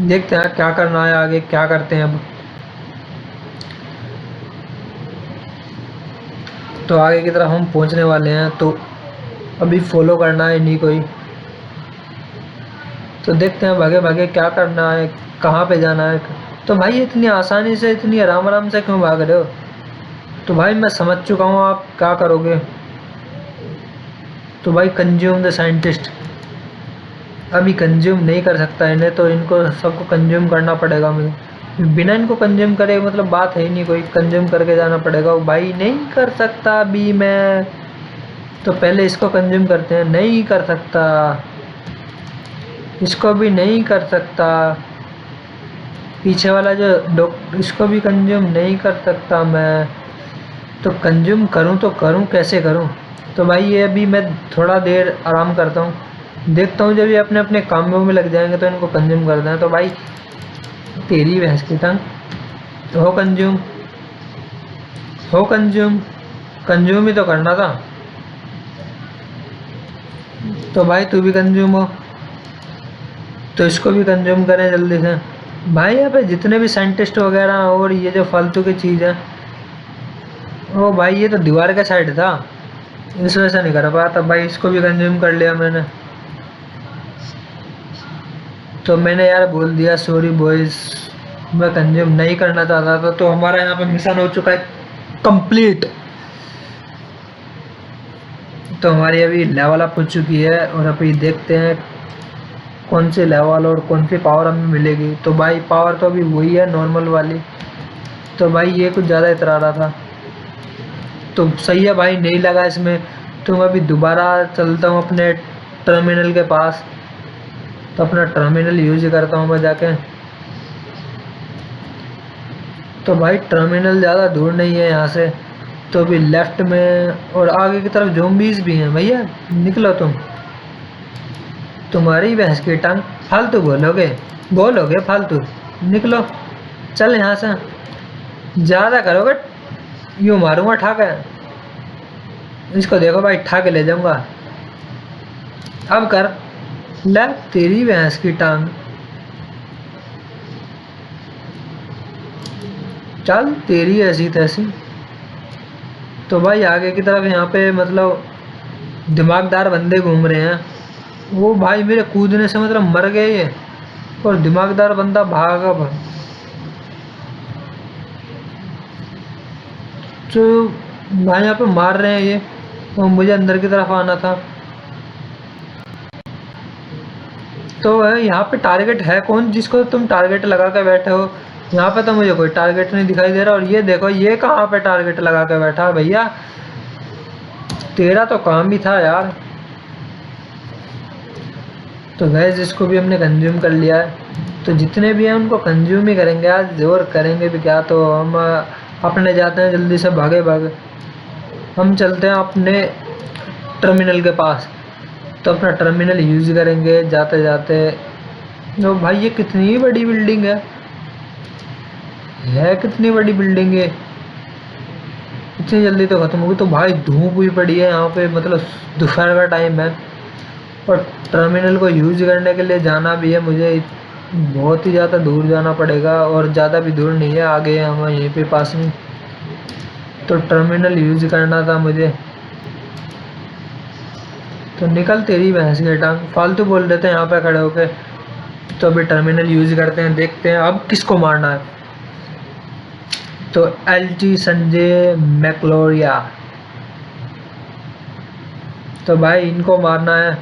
देखते हैं क्या करना है आगे, क्या करते हैं अब। तो आगे की तरफ हम पहुंचने वाले हैं। तो अभी फॉलो करना है नहीं कोई, तो देखते हैं भागे भागे क्या करना है, कहाँ पे जाना है। तो भाई इतनी आसानी से, इतनी आराम आराम से क्यों भाग रहे हो? तो भाई मैं समझ चुका हूँ आप क्या करोगे। तो भाई कंज्यूम द साइंटिस्ट, अभी कंज्यूम नहीं कर सकता इन्हें, तो इनको सबको कंज्यूम करना पड़ेगा मुझे। बिना इनको कंज्यूम करे मतलब बात है ही नहीं कोई, कंज्यूम करके जाना पड़ेगा। वो भाई नहीं कर सकता अभी मैं, तो पहले इसको कंज्यूम करते हैं। नहीं कर सकता, इसको भी नहीं कर सकता, पीछे वाला जो इसको भी कंज्यूम नहीं कर सकता मैं। तो कंज्यूम करूं तो करूं कैसे करूं? तो भाई ये अभी मैं थोड़ा देर आराम करता हूं, देखता हूं जब ये अपने अपने कामों में लग जाएंगे तो इनको कंज्यूम करते हैं। तो भाई तेरी भैंस की टंग, तो हो कंज्यूम, हो कंज्यूम, कंज्यूम ही तो करना था। तो भाई तू भी कंज्यूम हो, तो इसको भी कंज्यूम करें जल्दी से। भाई यहाँ पे जितने भी साइंटिस्ट वगैरह और ये जो फालतू की चीज़ है, ओ भाई ये तो दीवार का साइड था, इस वजह से नहीं कर पाया था। भाई इसको भी कंज्यूम कर लिया मैंने, तो मैंने यार बोल दिया सॉरी बॉयज, मैं कंज्यूम नहीं करना चाहता था। तो हमारा यहाँ पे मिशन हो चुका है कंप्लीट। तो हमारी अभी लेवल अप हो चुकी है, और अभी देखते हैं कौन सी लेवल और कौन सी पावर हमें मिलेगी। तो भाई पावर तो अभी वही है नॉर्मल वाली। तो भाई ये कुछ ज़्यादा इतरा रहा था, तो सही है भाई, नहीं लगा इसमें। तो मैं अभी दोबारा चलता हूँ अपने टर्मिनल के पास, तो अपना टर्मिनल यूज करता हूँ मैं जाके। तो भाई टर्मिनल ज़्यादा दूर नहीं है यहाँ से, तो अभी लेफ्ट में और आगे की तरफ ज़ॉम्बीज़ भी हैं। भैया निकलो तुम, तुम्हारी भैंस की टांग, फालतू बोलोगे, बोलोगे फालतू, निकलो चल यहाँ से। ज़्यादा करोगे यूँ मारूंगा ठा के, इसको देखो भाई ठा के ले जाऊंगा। अब कर, ले तेरी भैंस की टांग, चल तेरी ऐसी तैसी। तो भाई आगे की तरफ यहाँ पे मतलब दिमागदार बंदे घूम रहे हैं। वो भाई मेरे कूदने से मतलब मर गए ये, और दिमागदार बंदा भागा जो भाई यहाँ पे मार रहे हैं ये, और मुझे अंदर की तरफ आना था। तो यहाँ पे टारगेट है कौन जिसको तुम टारगेट लगा के बैठे हो? यहाँ पे तो मुझे कोई टारगेट नहीं दिखाई दे रहा। और ये देखो ये कहाँ पे टारगेट लगा के बैठा है भैया, तेरा तो काम भी था यार। तो गैस इसको भी हमने कंज्यूम कर लिया है, तो जितने भी हैं उनको कंज्यूम ही करेंगे आज, जोर करेंगे भी क्या। तो हम अपने जाते हैं जल्दी से, भागे भागे हम चलते हैं अपने टर्मिनल के पास। तो अपना टर्मिनल यूज़ करेंगे जाते जाते। तो भाई ये कितनी बड़ी बिल्डिंग है कितनी बड़ी बिल्डिंग है, इतनी जल्दी तो ख़त्म होगी। तो भाई धूप भी पड़ी है यहाँ पे, मतलब दोपहर का टाइम है, और टर्मिनल को यूज़ करने के लिए जाना भी है मुझे, बहुत ही ज़्यादा दूर जाना पड़ेगा, और ज़्यादा भी दूर नहीं है, आगे हम यहीं पे पास में। तो टर्मिनल यूज़ करना था मुझे, तो निकल तेरी भैंस की टांग, फालतू बोल देते हैं यहाँ पे खड़े होके। तो अभी टर्मिनल यूज़ करते हैं, देखते हैं अब किसको मारना है। तो LT संजय मैक्लोरिया, तो भाई इनको मारना है।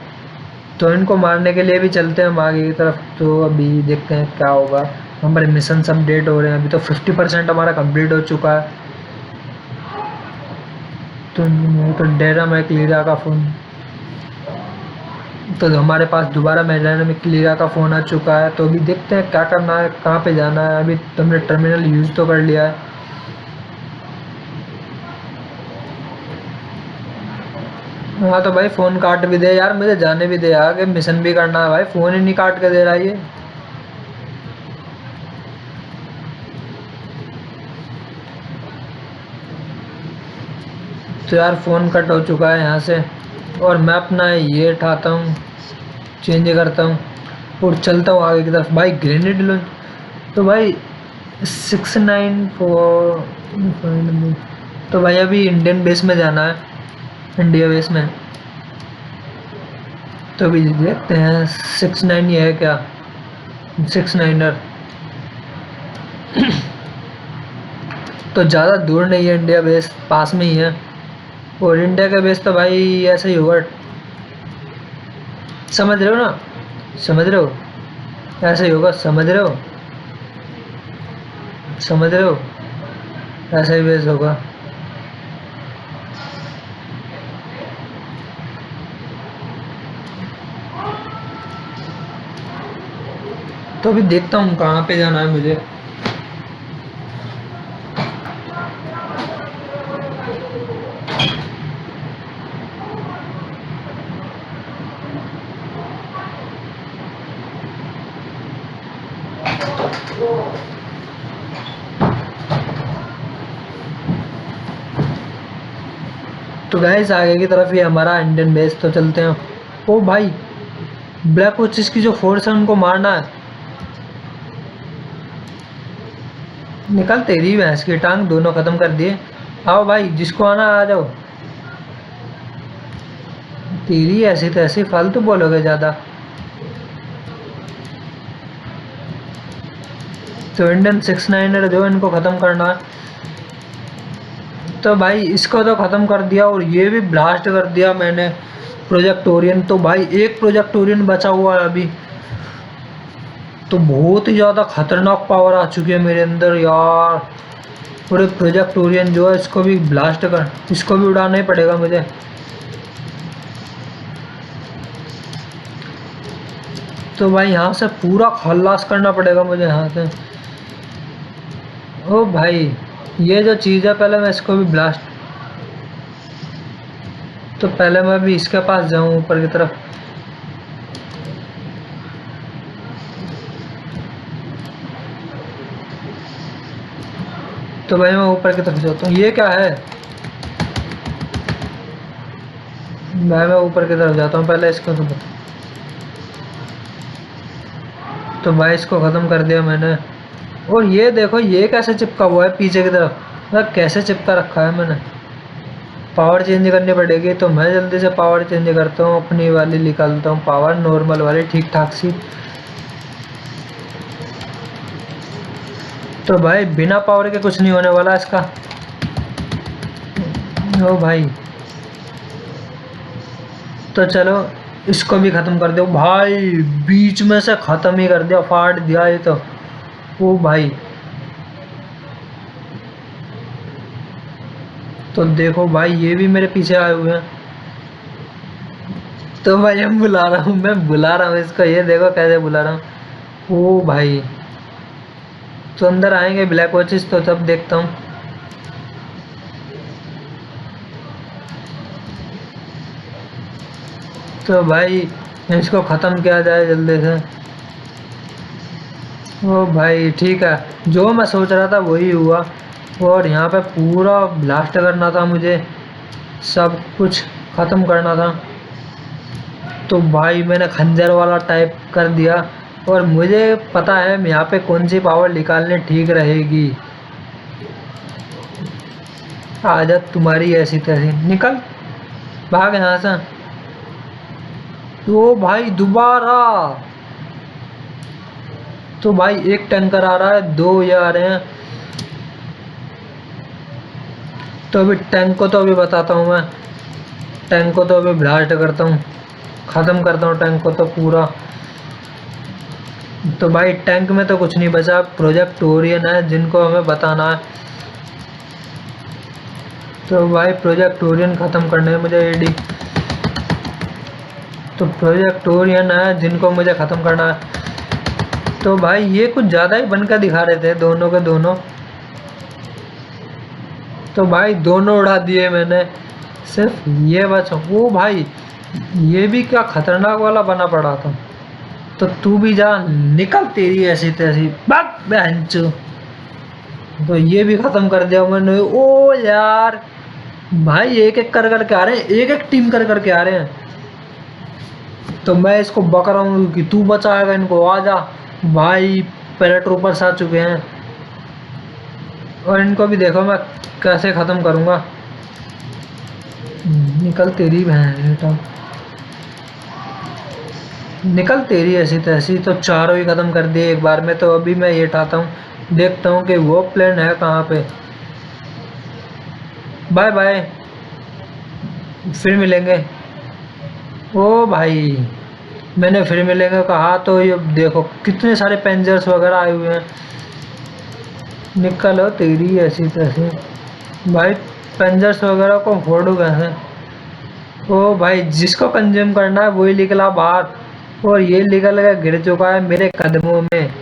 तो इनको मारने के लिए भी चलते हैं हम आगे की तरफ। तो अभी देखते हैं क्या होगा, हमारे मिशन अपडेट हो रहे हैं। अभी तो 50% हमारा कंप्लीट हो चुका है। तो डेरा मैक्लोरिया का फ़ोन, तो हमारे पास दोबारा डेरा मैक्लोरिया का फ़ोन आ चुका है। तो अभी देखते हैं क्या करना है, कहाँ पे जाना है। अभी तुमने टर्मिनल यूज़ तो कर लिया है। हाँ तो भाई फ़ोन काट भी दे यार, मुझे जाने भी दे, आगे मिशन भी करना है भाई, फ़ोन ही नहीं काट के दे रहा ये। तो यार फ़ोन कट हो चुका है यहाँ से, और मैं अपना ये उठाता हूँ, चेंज करता हूँ और चलता हूँ आगे की तरफ। भाई ग्रेनेड लॉन्च, तो भाई 694। तो भाई अभी इंडियन बेस में जाना है, इंडिया बेस में। तो अभी देखते हैं 6-9 ये है क्या, 6-9er। तो ज़्यादा दूर नहीं है, इंडिया बेस पास में ही है। और इंडिया का बेस तो भाई ऐसा ही होगा, समझ रहे हो ना, समझ रहे हो, ऐसा ही होगा, समझ रहे हो, समझ रहे हो, ऐसा ही बेस होगा। तो अभी देखता हूँ कहाँ पे जाना है मुझे। तो गाइस आगे की तरफ ये हमारा इंडियन बेस, तो चलते हैं। ओ भाई, ब्लैक वॉचेस की जो फोर्स है उनको मारना है। निकल तेरी भैंस की टांग, दोनों खत्म कर दिए। आओ भाई, जिसको आना आ जाओ। तेरी ऐसी तैसी फालतू बोलोगे ज़्यादा तो इंडियन 6-9er जो इनको ख़त्म करना है। तो भाई इसको तो ख़त्म कर दिया, और ये भी ब्लास्ट कर दिया मैंने प्रोजेक्टोरियन। तो भाई एक प्रोजेक्टोरियन बचा हुआ है अभी। तो बहुत ही ज़्यादा खतरनाक पावर आ चुकी है मेरे अंदर यार। पूरे प्रोजेक्टोरियन जो है इसको भी ब्लास्ट कर, इसको भी उड़ाना ही पड़ेगा मुझे। तो भाई यहाँ से पूरा खल्लास करना पड़ेगा मुझे यहाँ से। ओ भाई, ये जो चीज़ है, पहले मैं इसको भी ब्लास्ट, तो पहले मैं भी इसके पास जाऊँ ऊपर की तरफ। तो भाई मैं ऊपर की तरफ जाता हूँ। ये क्या है भाई, मैं ऊपर की तरफ जाता हूँ पहले इसको। तो भाई इसको ख़त्म कर दिया मैंने। और ये देखो ये कैसे चिपका हुआ है पीछे की तरफ, मतलब कैसे चिपका रखा है मैंने। पावर चेंज करनी पड़ेगी, तो मैं जल्दी से पावर चेंज करता हूँ, अपनी वाली निकालता हूँ पावर नॉर्मल वाली ठीक ठाक सी। तो भाई बिना पावर के कुछ नहीं होने वाला इसका। ओ भाई, तो चलो इसको भी ख़त्म कर दो भाई। बीच में से ख़त्म ही कर दिया, फाड़ दिया ये तो। ओ भाई, तो देखो भाई ये भी मेरे पीछे आए हुए हैं। तो भाई हम बुला रहा हूँ, मैं बुला रहा हूँ इसको, ये देखो कैसे बुला रहा हूँ। ओ भाई, तो अंदर आएंगे ब्लैक वॉचेस, तो तब देखता हूँ। तो भाई इसको ख़त्म किया जाए जल्दी से। ओ भाई ठीक है, जो मैं सोच रहा था वही हुआ। और यहाँ पे पूरा ब्लास्ट करना था मुझे, सब कुछ ख़त्म करना था। तो भाई मैंने खंजर वाला टाइप कर दिया, और मुझे पता है यहाँ पे कौन सी पावर निकालने ठीक रहेगी। आदत तुम्हारी ऐसी तैसी, निकल भाग यहाँ से। तो भाई दोबारा, तो भाई एक टैंकर आ रहा है, 2 ये आ रहे हैं। तो अभी टैंक को तो अभी बताता हूँ मैं, टैंक को तो अभी ब्लास्ट करता हूँ, ख़त्म करता हूँ टैंक को तो पूरा। तो भाई टैंक में तो कुछ नहीं बचा, प्रोजेक्टोरियन है जिनको हमें बताना है। तो भाई प्रोजेक्टोरियन ख़त्म करने है मुझे एडी। तो प्रोजेक्टोरियन है जिनको मुझे ख़त्म करना है। तो भाई ये कुछ ज़्यादा ही बनकर दिखा रहे थे दोनों के दोनों। तो भाई दोनों उड़ा दिए मैंने, सिर्फ ये बचा। वो भाई ये भी क्या खतरनाक वाला बना पड़ा था। तो तू भी जा, निकल तेरी ऐसी तैसी, भाग बहनचो। तो ये भी ख़त्म कर दिया मैंने। ओ यार भाई एक एक कर करके आ रहे हैं, एक एक टीम कर करके आ रहे हैं। तो मैं इसको बक रहा हूँ कि तू बचाएगा इनको, आ जा भाई। पैराट्रूपर्स आ चुके हैं, और इनको भी देखो मैं कैसे ख़त्म करूँगा। निकल तेरी बहन बेटा। निकल तेरी ऐसी तैसी। तो चारों ही ख़त्म कर दिए एक बार में। तो अभी मैं ये उठाता हूँ, देखता हूँ कि वो प्लेन है कहाँ पे। बाय बाय, फिर मिलेंगे। ओ भाई, मैंने फिर मिलेंगे कहा तो ये देखो कितने सारे पेंजर्स वगैरह आए हुए हैं। निकलो तेरी ऐसी तैसी भाई, पेंजर्स वगैरह को फोड़ो कैसे। ओ भाई, जिसको कंज्यूम करना है वही निकला बाहर, और ये निकल कर गिर चुका है मेरे कदमों में।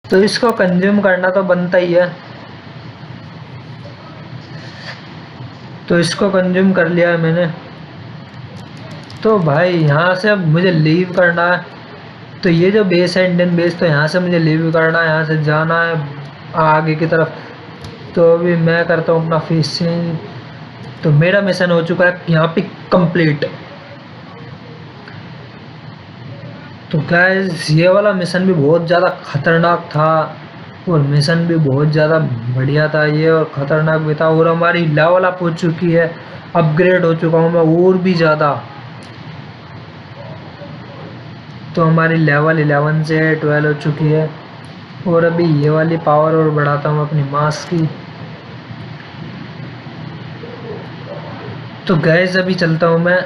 तो इसको कंज्यूम करना तो बनता ही है। तो इसको कंज्यूम कर लिया है मैंने। तो भाई यहाँ से अब मुझे लीव करना है। तो ये जो बेस है इंडियन बेस, तो यहाँ से मुझे लीव करना है, यहाँ से जाना है आगे की तरफ। तो अभी मैं करता हूँ अपना फेस चेंज। तो मेरा मिशन हो चुका है यहाँ पे कंप्लीट। तो गैस ये वाला मिशन भी बहुत ज़्यादा खतरनाक था, और मिशन भी बहुत ज़्यादा बढ़िया था ये, और ख़तरनाक भी था। और हमारी लेवल अप हो चुकी है, अपग्रेड हो चुका हूँ मैं और भी ज़्यादा। तो हमारी लेवल 11 से 12 हो चुकी है। और अभी ये वाली पावर और बढ़ाता हूँ अपनी मास्क की। तो गैस अभी चलता हूँ मैं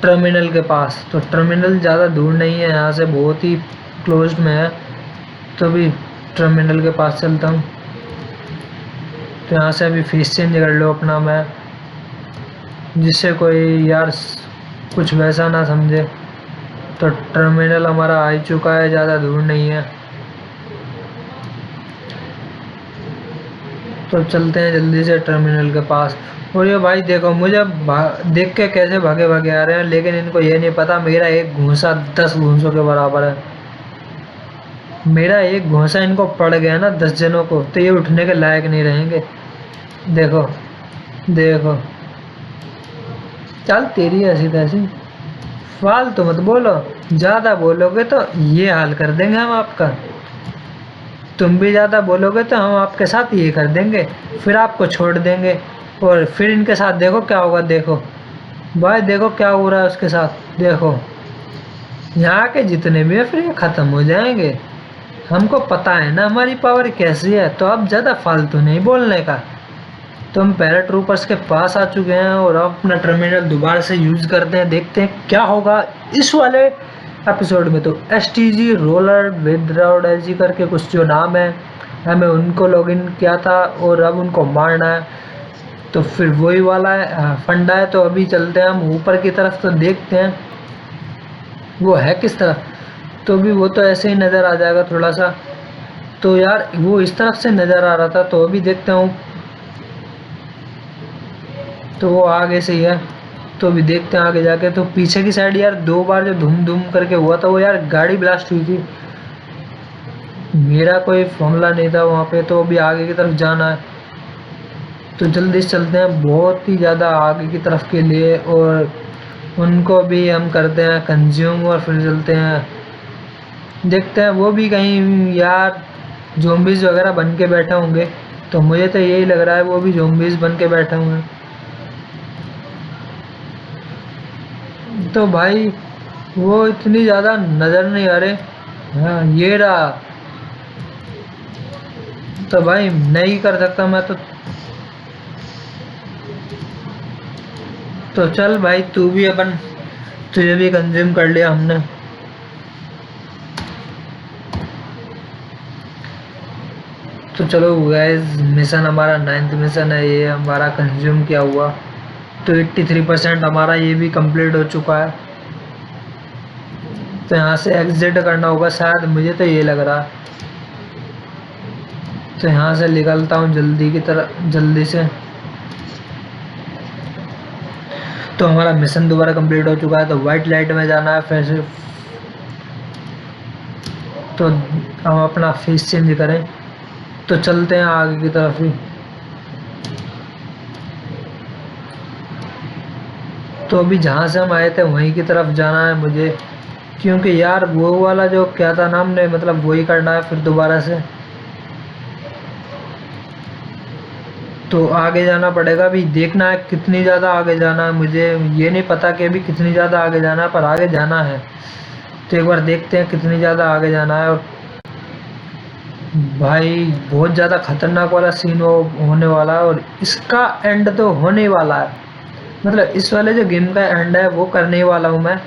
टर्मिनल के पास। तो टर्मिनल ज़्यादा दूर नहीं है यहाँ से, बहुत ही क्लोज में है। तो अभी टर्मिनल के पास चलता हूँ। तो यहाँ से अभी फेस चेंज कर लो अपना मैं, जिससे कोई यार कुछ वैसा ना समझे। तो टर्मिनल हमारा आ ही चुका है, ज़्यादा दूर नहीं है। तो चलते हैं जल्दी से टर्मिनल के पास। और ये भाई देखो मुझे देख के कैसे भागे भागे आ रहे हैं, लेकिन इनको ये नहीं पता मेरा एक घूंसा 10 घूंसों के बराबर है। मेरा एक घूंसा इनको पड़ गया ना 10 जनों को, तो ये उठने के लायक नहीं रहेंगे। देखो देखो, चल तेरी ऐसी तैसी, फालतू मत बोलो, ज़्यादा बोलोगे तो ये हाल कर देंगे हम आपका। तुम भी ज़्यादा बोलोगे तो हम आपके साथ ये कर देंगे, फिर आपको छोड़ देंगे। और फिर इनके साथ देखो क्या होगा। देखो भाई, देखो क्या हो रहा है उसके साथ। देखो यहाँ के जितने भी है फिर ये ख़त्म हो जाएंगे। हमको पता है ना हमारी पावर कैसी है, तो अब ज़्यादा फालतू नहीं बोलने का। तो हम पैराट्रूपर्स के पास आ चुके हैं, और अब अपना टर्मिनल दोबारा से यूज़ करते हैं, देखते हैं क्या होगा इस वाले एपिसोड में। तो STG रोलर विदाउट एलजी करके कुछ जो नाम है, हमें उनको लॉगिन किया था और अब उनको मारना है। तो फिर वही वाला है फंडा है। तो अभी चलते हैं हम ऊपर की तरफ, तो देखते हैं वो है किस तरफ। तो अभी वो तो ऐसे ही नज़र आ जाएगा थोड़ा सा। तो यार वो इस तरफ से नज़र आ रहा था, तो अभी देखता हूँ। तो वो आगे से ही है। तो अभी देखते हैं आगे जाके। तो पीछे की साइड यार 2 बार जो धूम धूम करके हुआ था, वो यार गाड़ी ब्लास्ट हुई थी। मेरा कोई फॉर्मूला नहीं था वहाँ पे। तो अभी आगे की तरफ जाना है, तो जल्दी से चलते हैं बहुत ही ज़्यादा आगे की तरफ के लिए। और उनको भी हम करते हैं कंज्यूम, और फिर चलते हैं देखते हैं वो भी कहीं यार ज़ॉम्बीज़ वगैरह बन के बैठे होंगे। तो मुझे तो यही लग रहा है वो भी ज़ॉम्बीज़ बन के बैठे हुए हैं। तो भाई वो इतनी ज़्यादा नज़र नहीं आ रहे। हाँ ये रहा। तो भाई नहीं कर सकता मैं तो चल भाई तू भी अपन, तुझे भी कंज्यूम कर लिया हमने। तो चलो गैस, मिशन हमारा 9th मिशन है, ये हमारा कंज्यूम किया हुआ। तो 83% हमारा ये भी कंप्लीट हो चुका है। तो यहाँ से एग्जिट करना होगा शायद, मुझे तो ये लग रहा है। तो यहाँ से निकलता हूँ जल्दी की तरह, जल्दी से। तो हमारा मिशन दोबारा कंप्लीट हो चुका है। तो वाइट लाइट में जाना है फिर से। तो हम अपना फेस चेंज करें, तो चलते हैं आगे की तरफ ही। तो अभी जहाँ से हम आए थे वहीं की तरफ जाना है मुझे, क्योंकि यार वो वाला जो क्या था नाम ने, मतलब वही करना है फिर दोबारा से। तो आगे जाना पड़ेगा। अभी देखना है कितनी ज़्यादा आगे जाना है, मुझे ये नहीं पता कि अभी कितनी ज़्यादा आगे जाना है, पर आगे जाना है। तो एक बार देखते हैं कितनी ज़्यादा आगे जाना है। और भाई बहुत ज़्यादा खतरनाक वाला सीन होने वाला है, और इसका एंड तो होने ही वाला है। मतलब इस वाले जो गेम का एंड है वो करने ही वाला हूँ मैं।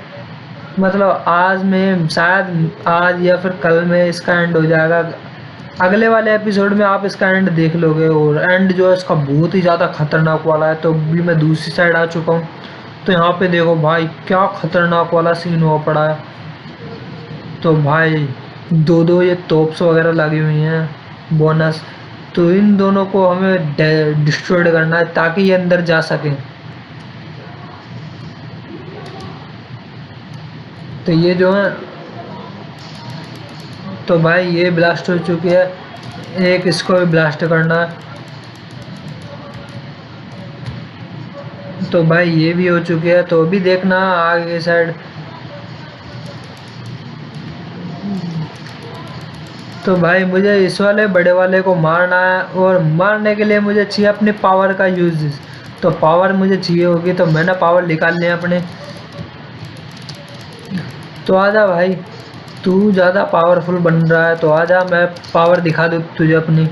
मतलब आज में शायद आज या फिर कल में इसका एंड हो जाएगा। अगले वाले एपिसोड में आप इसका एंड देख लोगे, और एंड जो है इसका बहुत ही ज़्यादा खतरनाक वाला है। तो अभी मैं दूसरी साइड आ चुका हूँ। तो यहाँ पे देखो भाई क्या खतरनाक वाला सीन हुआ पड़ा है। तो भाई दो दो ये तोप्स वगैरह लगी हुई हैं बोनस। तो इन दोनों को हमें डिस्ट्रॉय करना है ताकि ये अंदर जा सकें। तो ये जो है, तो भाई ये ब्लास्ट हो चुकी है, एक इसको भी ब्लास्ट करना है। तो भाई ये भी हो चुकी है। तो अभी देखना आगे साइड। तो भाई मुझे इस वाले बड़े वाले को मारना है, और मारने के लिए मुझे चाहिए अपनी पावर का यूज। तो पावर मुझे चाहिए होगी, तो मैंने पावर निकाल लिया अपने। तो आजा भाई, तू ज़्यादा पावरफुल बन रहा है तो आजा, मैं पावर दिखा दूँ तुझे अपनी।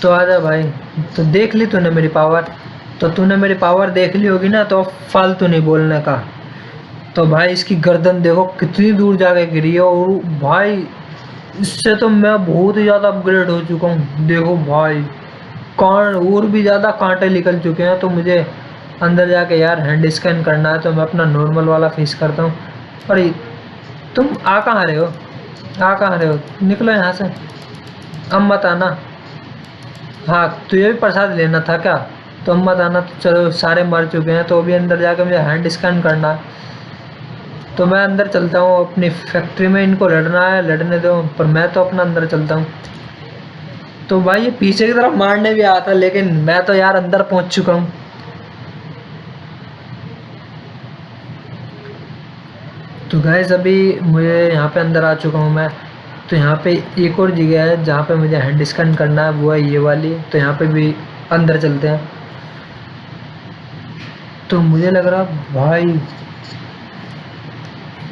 तो आजा भाई। तो देख ली तूने मेरी पावर। तो तूने मेरी पावर देख ली होगी ना, तो फालतू नहीं बोलने का। तो भाई इसकी गर्दन देखो कितनी दूर जाके गिरी है, और भाई इससे तो मैं बहुत ही ज़्यादा अपग्रेड हो चुका हूँ। देखो भाई कान और भी ज़्यादा कांटे निकल चुके हैं। तो मुझे अंदर जाके यार हैंड स्कैन करना है। तो मैं अपना नॉर्मल वाला फेस करता हूँ। और तुम आ कहाँ रहे हो, आ कहाँ रहे हो, निकलो यहाँ से, अब मत आना। हाँ तुझे भी प्रसाद लेना था क्या, तो अब मत आना। तो चलो सारे मर चुके हैं। तो अभी अंदर जाके मुझे हैंड स्कैन करना है। तो मैं अंदर चलता हूँ अपनी फैक्ट्री में। इनको लड़ना है, लड़ने दो, पर मैं तो अपना अंदर चलता हूँ। तो भाई ये पीछे की तरफ मारने भी आता, लेकिन मैं तो यार अंदर पहुँच चुका हूँ। तो गैस अभी मुझे यहाँ पे अंदर आ चुका हूँ मैं। तो यहाँ पे एक और जगह है जहाँ पे मुझे हैंड स्कैन करना है, वो है ये वाली। तो यहाँ पे भी अंदर चलते हैं। तो मुझे लग रहा भाई,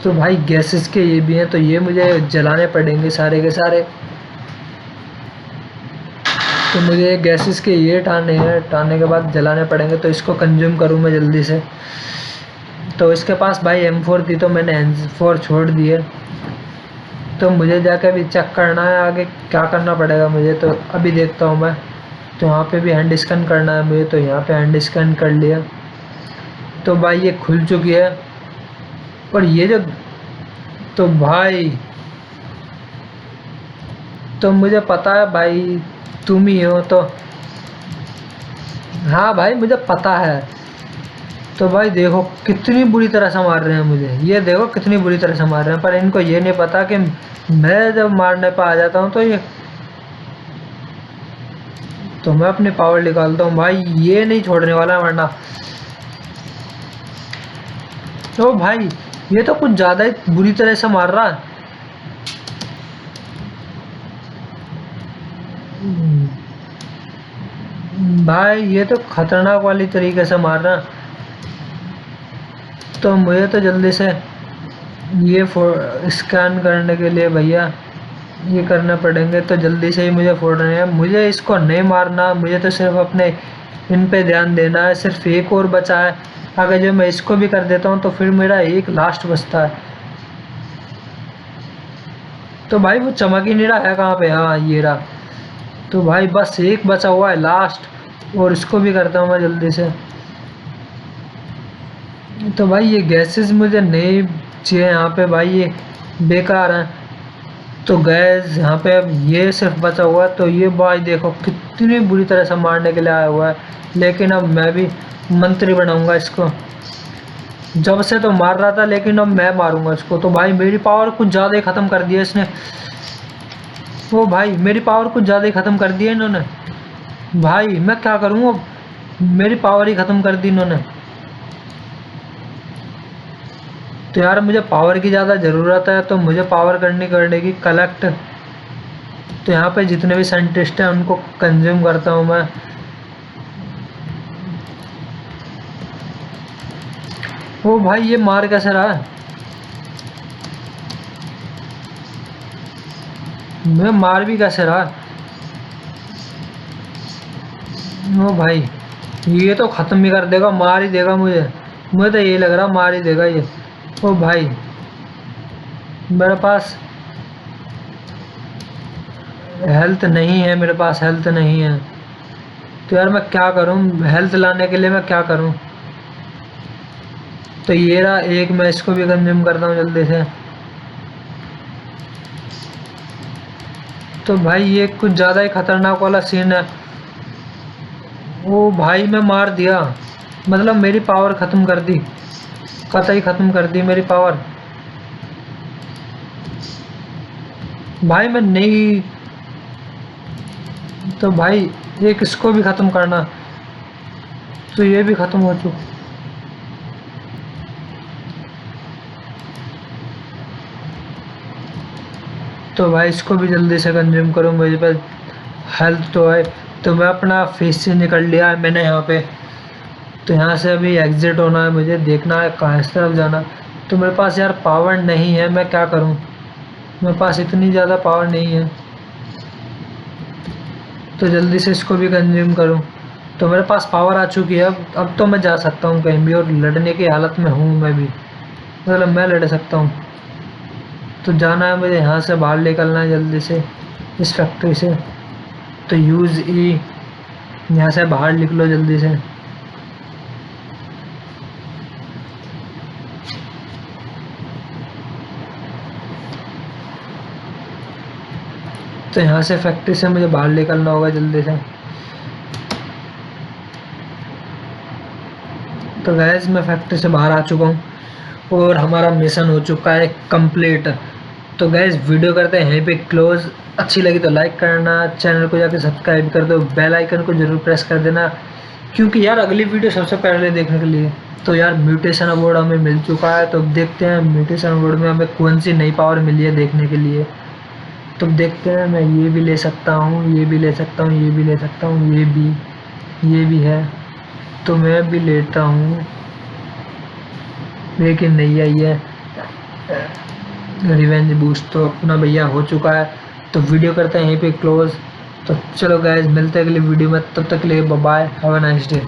तो भाई गैसेस के ये भी हैं, तो ये मुझे जलाने पड़ेंगे सारे के सारे। तो मुझे गैसेस के ये ठाने हैं, ठाने के बाद जलाने पड़ेंगे। तो इसको कंज्यूम करूँ मैं जल्दी से। तो इसके पास भाई M4 थी, तो मैंने M4 छोड़ दिए। तो मुझे जाकर अभी चेक करना है आगे क्या करना पड़ेगा मुझे। तो अभी देखता हूँ मैं। तो यहाँ पे भी हैंड स्कैन करना है मुझे। तो यहाँ पे हैंड स्कैन कर लिया। तो भाई ये खुल चुकी है। और ये जो, तो भाई तो मुझे पता है भाई तुम ही हो। तो हाँ भाई मुझे पता है। तो भाई देखो कितनी बुरी तरह से मार रहे हैं मुझे, ये देखो कितनी बुरी तरह से मार रहे हैं। पर इनको ये नहीं पता कि मैं जब मारने पर आ जाता हूँ तो ये, तो मैं अपनी पावर निकालता हूँ भाई। ये नहीं छोड़ने वाला वरना। तो भाई ये तो कुछ ज़्यादा ही बुरी तरह से मार रहा है। भाई ये तो खतरनाक वाली तरीके से मार रहा है। तो मुझे तो जल्दी से ये स्कैन करने के लिए भैया ये करने पड़ेंगे। तो जल्दी से ही मुझे फोड़ने हैं। मुझे इसको नहीं मारना, मुझे तो सिर्फ अपने इन पे ध्यान देना है। सिर्फ एक और बचा है, अगर जो मैं इसको भी कर देता हूँ तो फिर मेरा एक लास्ट बचता है। तो भाई वो चमक ही नहीं रहा है कहाँ पे, हाँ ये रहा। तो भाई बस एक बचा हुआ है लास्ट, और इसको भी करता हूँ मैं जल्दी से। तो भाई ये गैसेस मुझे नहीं चाहिए यहाँ पे भाई, ये बेकार है। तो गैस यहाँ पे अब ये सिर्फ बचा हुआ है। तो ये भाई देखो कितनी बुरी तरह से मारने के लिए आया हुआ है। लेकिन अब मैं भी मंत्री बनाऊंगा इसको। जब से तो मार रहा था, लेकिन अब मैं मारूंगा इसको। तो भाई मेरी पावर कुछ ज़्यादा ही ख़त्म कर दिया इसने। वो भाई मेरी पावर कुछ ज़्यादा ही ख़त्म कर दिया इन्होंने। भाई मैं क्या करूँ अब, मेरी पावर ही ख़त्म कर दी इन्होंने। तो यार मुझे पावर की ज़्यादा ज़रूरत है, तो मुझे पावर करनी पड़ेगी कलेक्ट। तो यहाँ पे जितने भी साइंटिस्ट हैं उनको कंज्यूम करता हूँ मैं। ओ भाई ये मार कैसे रहा है? मैं मार भी कैसे रहा? ओ भाई ये तो ख़त्म ही कर देगा, मार ही देगा मुझे तो यही लग रहा मार ही देगा ये। ओ भाई मेरे पास हेल्थ नहीं है, मेरे पास हेल्थ नहीं है। तो यार मैं क्या करूं, हेल्थ लाने के लिए मैं क्या करूं? तो ये रहा एक, मैं इसको भी कंज्यूम करता हूँ जल्दी से। तो भाई ये कुछ ज़्यादा ही खतरनाक वाला सीन है। ओ भाई मैं मार दिया, मतलब मेरी पावर ख़त्म कर दी, कतई ख़त्म कर दी मेरी पावर। भाई मैं नहीं, तो भाई एक इसको भी ख़त्म करना, तो ये भी ख़त्म हो चुका। तो भाई इसको भी जल्दी से कंज्यूम करूँ, मेरे पास हेल्थ तो है। तो मैं अपना फेस से निकल लिया है मैंने यहाँ पे। तो यहाँ से अभी एग्ज़िट होना है, मुझे देखना है कहाँ इस तरफ जाना। तो मेरे पास यार पावर नहीं है, मैं क्या करूँ? मेरे पास इतनी ज़्यादा पावर नहीं है, तो जल्दी से इसको भी कंज्यूम करूँ। तो मेरे पास पावर आ चुकी है, अब तो मैं जा सकता हूँ कहीं भी, और लड़ने की हालत में हूँ मैं भी, मतलब मैं लड़ सकता हूँ। तो जाना है मुझे, यहाँ से बाहर निकलना है जल्दी से इस फैक्ट्री से। तो यूज़ ई, यहाँ से बाहर निकलो जल्दी से। तो यहाँ से फैक्ट्री से मुझे बाहर निकलना होगा जल्दी से। तो गैस मैं फैक्ट्री से बाहर आ चुका हूँ और हमारा मिशन हो चुका है कंप्लीट। तो गैस वीडियो करते हैं यहीं पे क्लोज। अच्छी लगी तो लाइक करना, चैनल को जाकर सब्सक्राइब कर दो, बेल आइकन को ज़रूर प्रेस कर देना, क्योंकि यार अगली वीडियो सबसे पहले देखने के लिए। तो यार म्यूटेशन अवार्ड हमें मिल चुका है, तो अब देखते हैं म्यूटेशन अवार्ड में हमें कौन सी नई पावर मिली है देखने के लिए। तो देखते हैं, मैं ये भी ले सकता हूँ, ये भी ले सकता हूँ, ये भी ले सकता हूँ, ये भी है, तो मैं भी लेता हूँ, लेकिन नहीं आई है। रिवेंज बूस्ट तो अपना भैया हो चुका है। तो वीडियो करते हैं यहीं पे क्लोज। तो चलो गाइस मिलते हैं अगली वीडियो में, तब तक के लिए bye bye, have a nice day.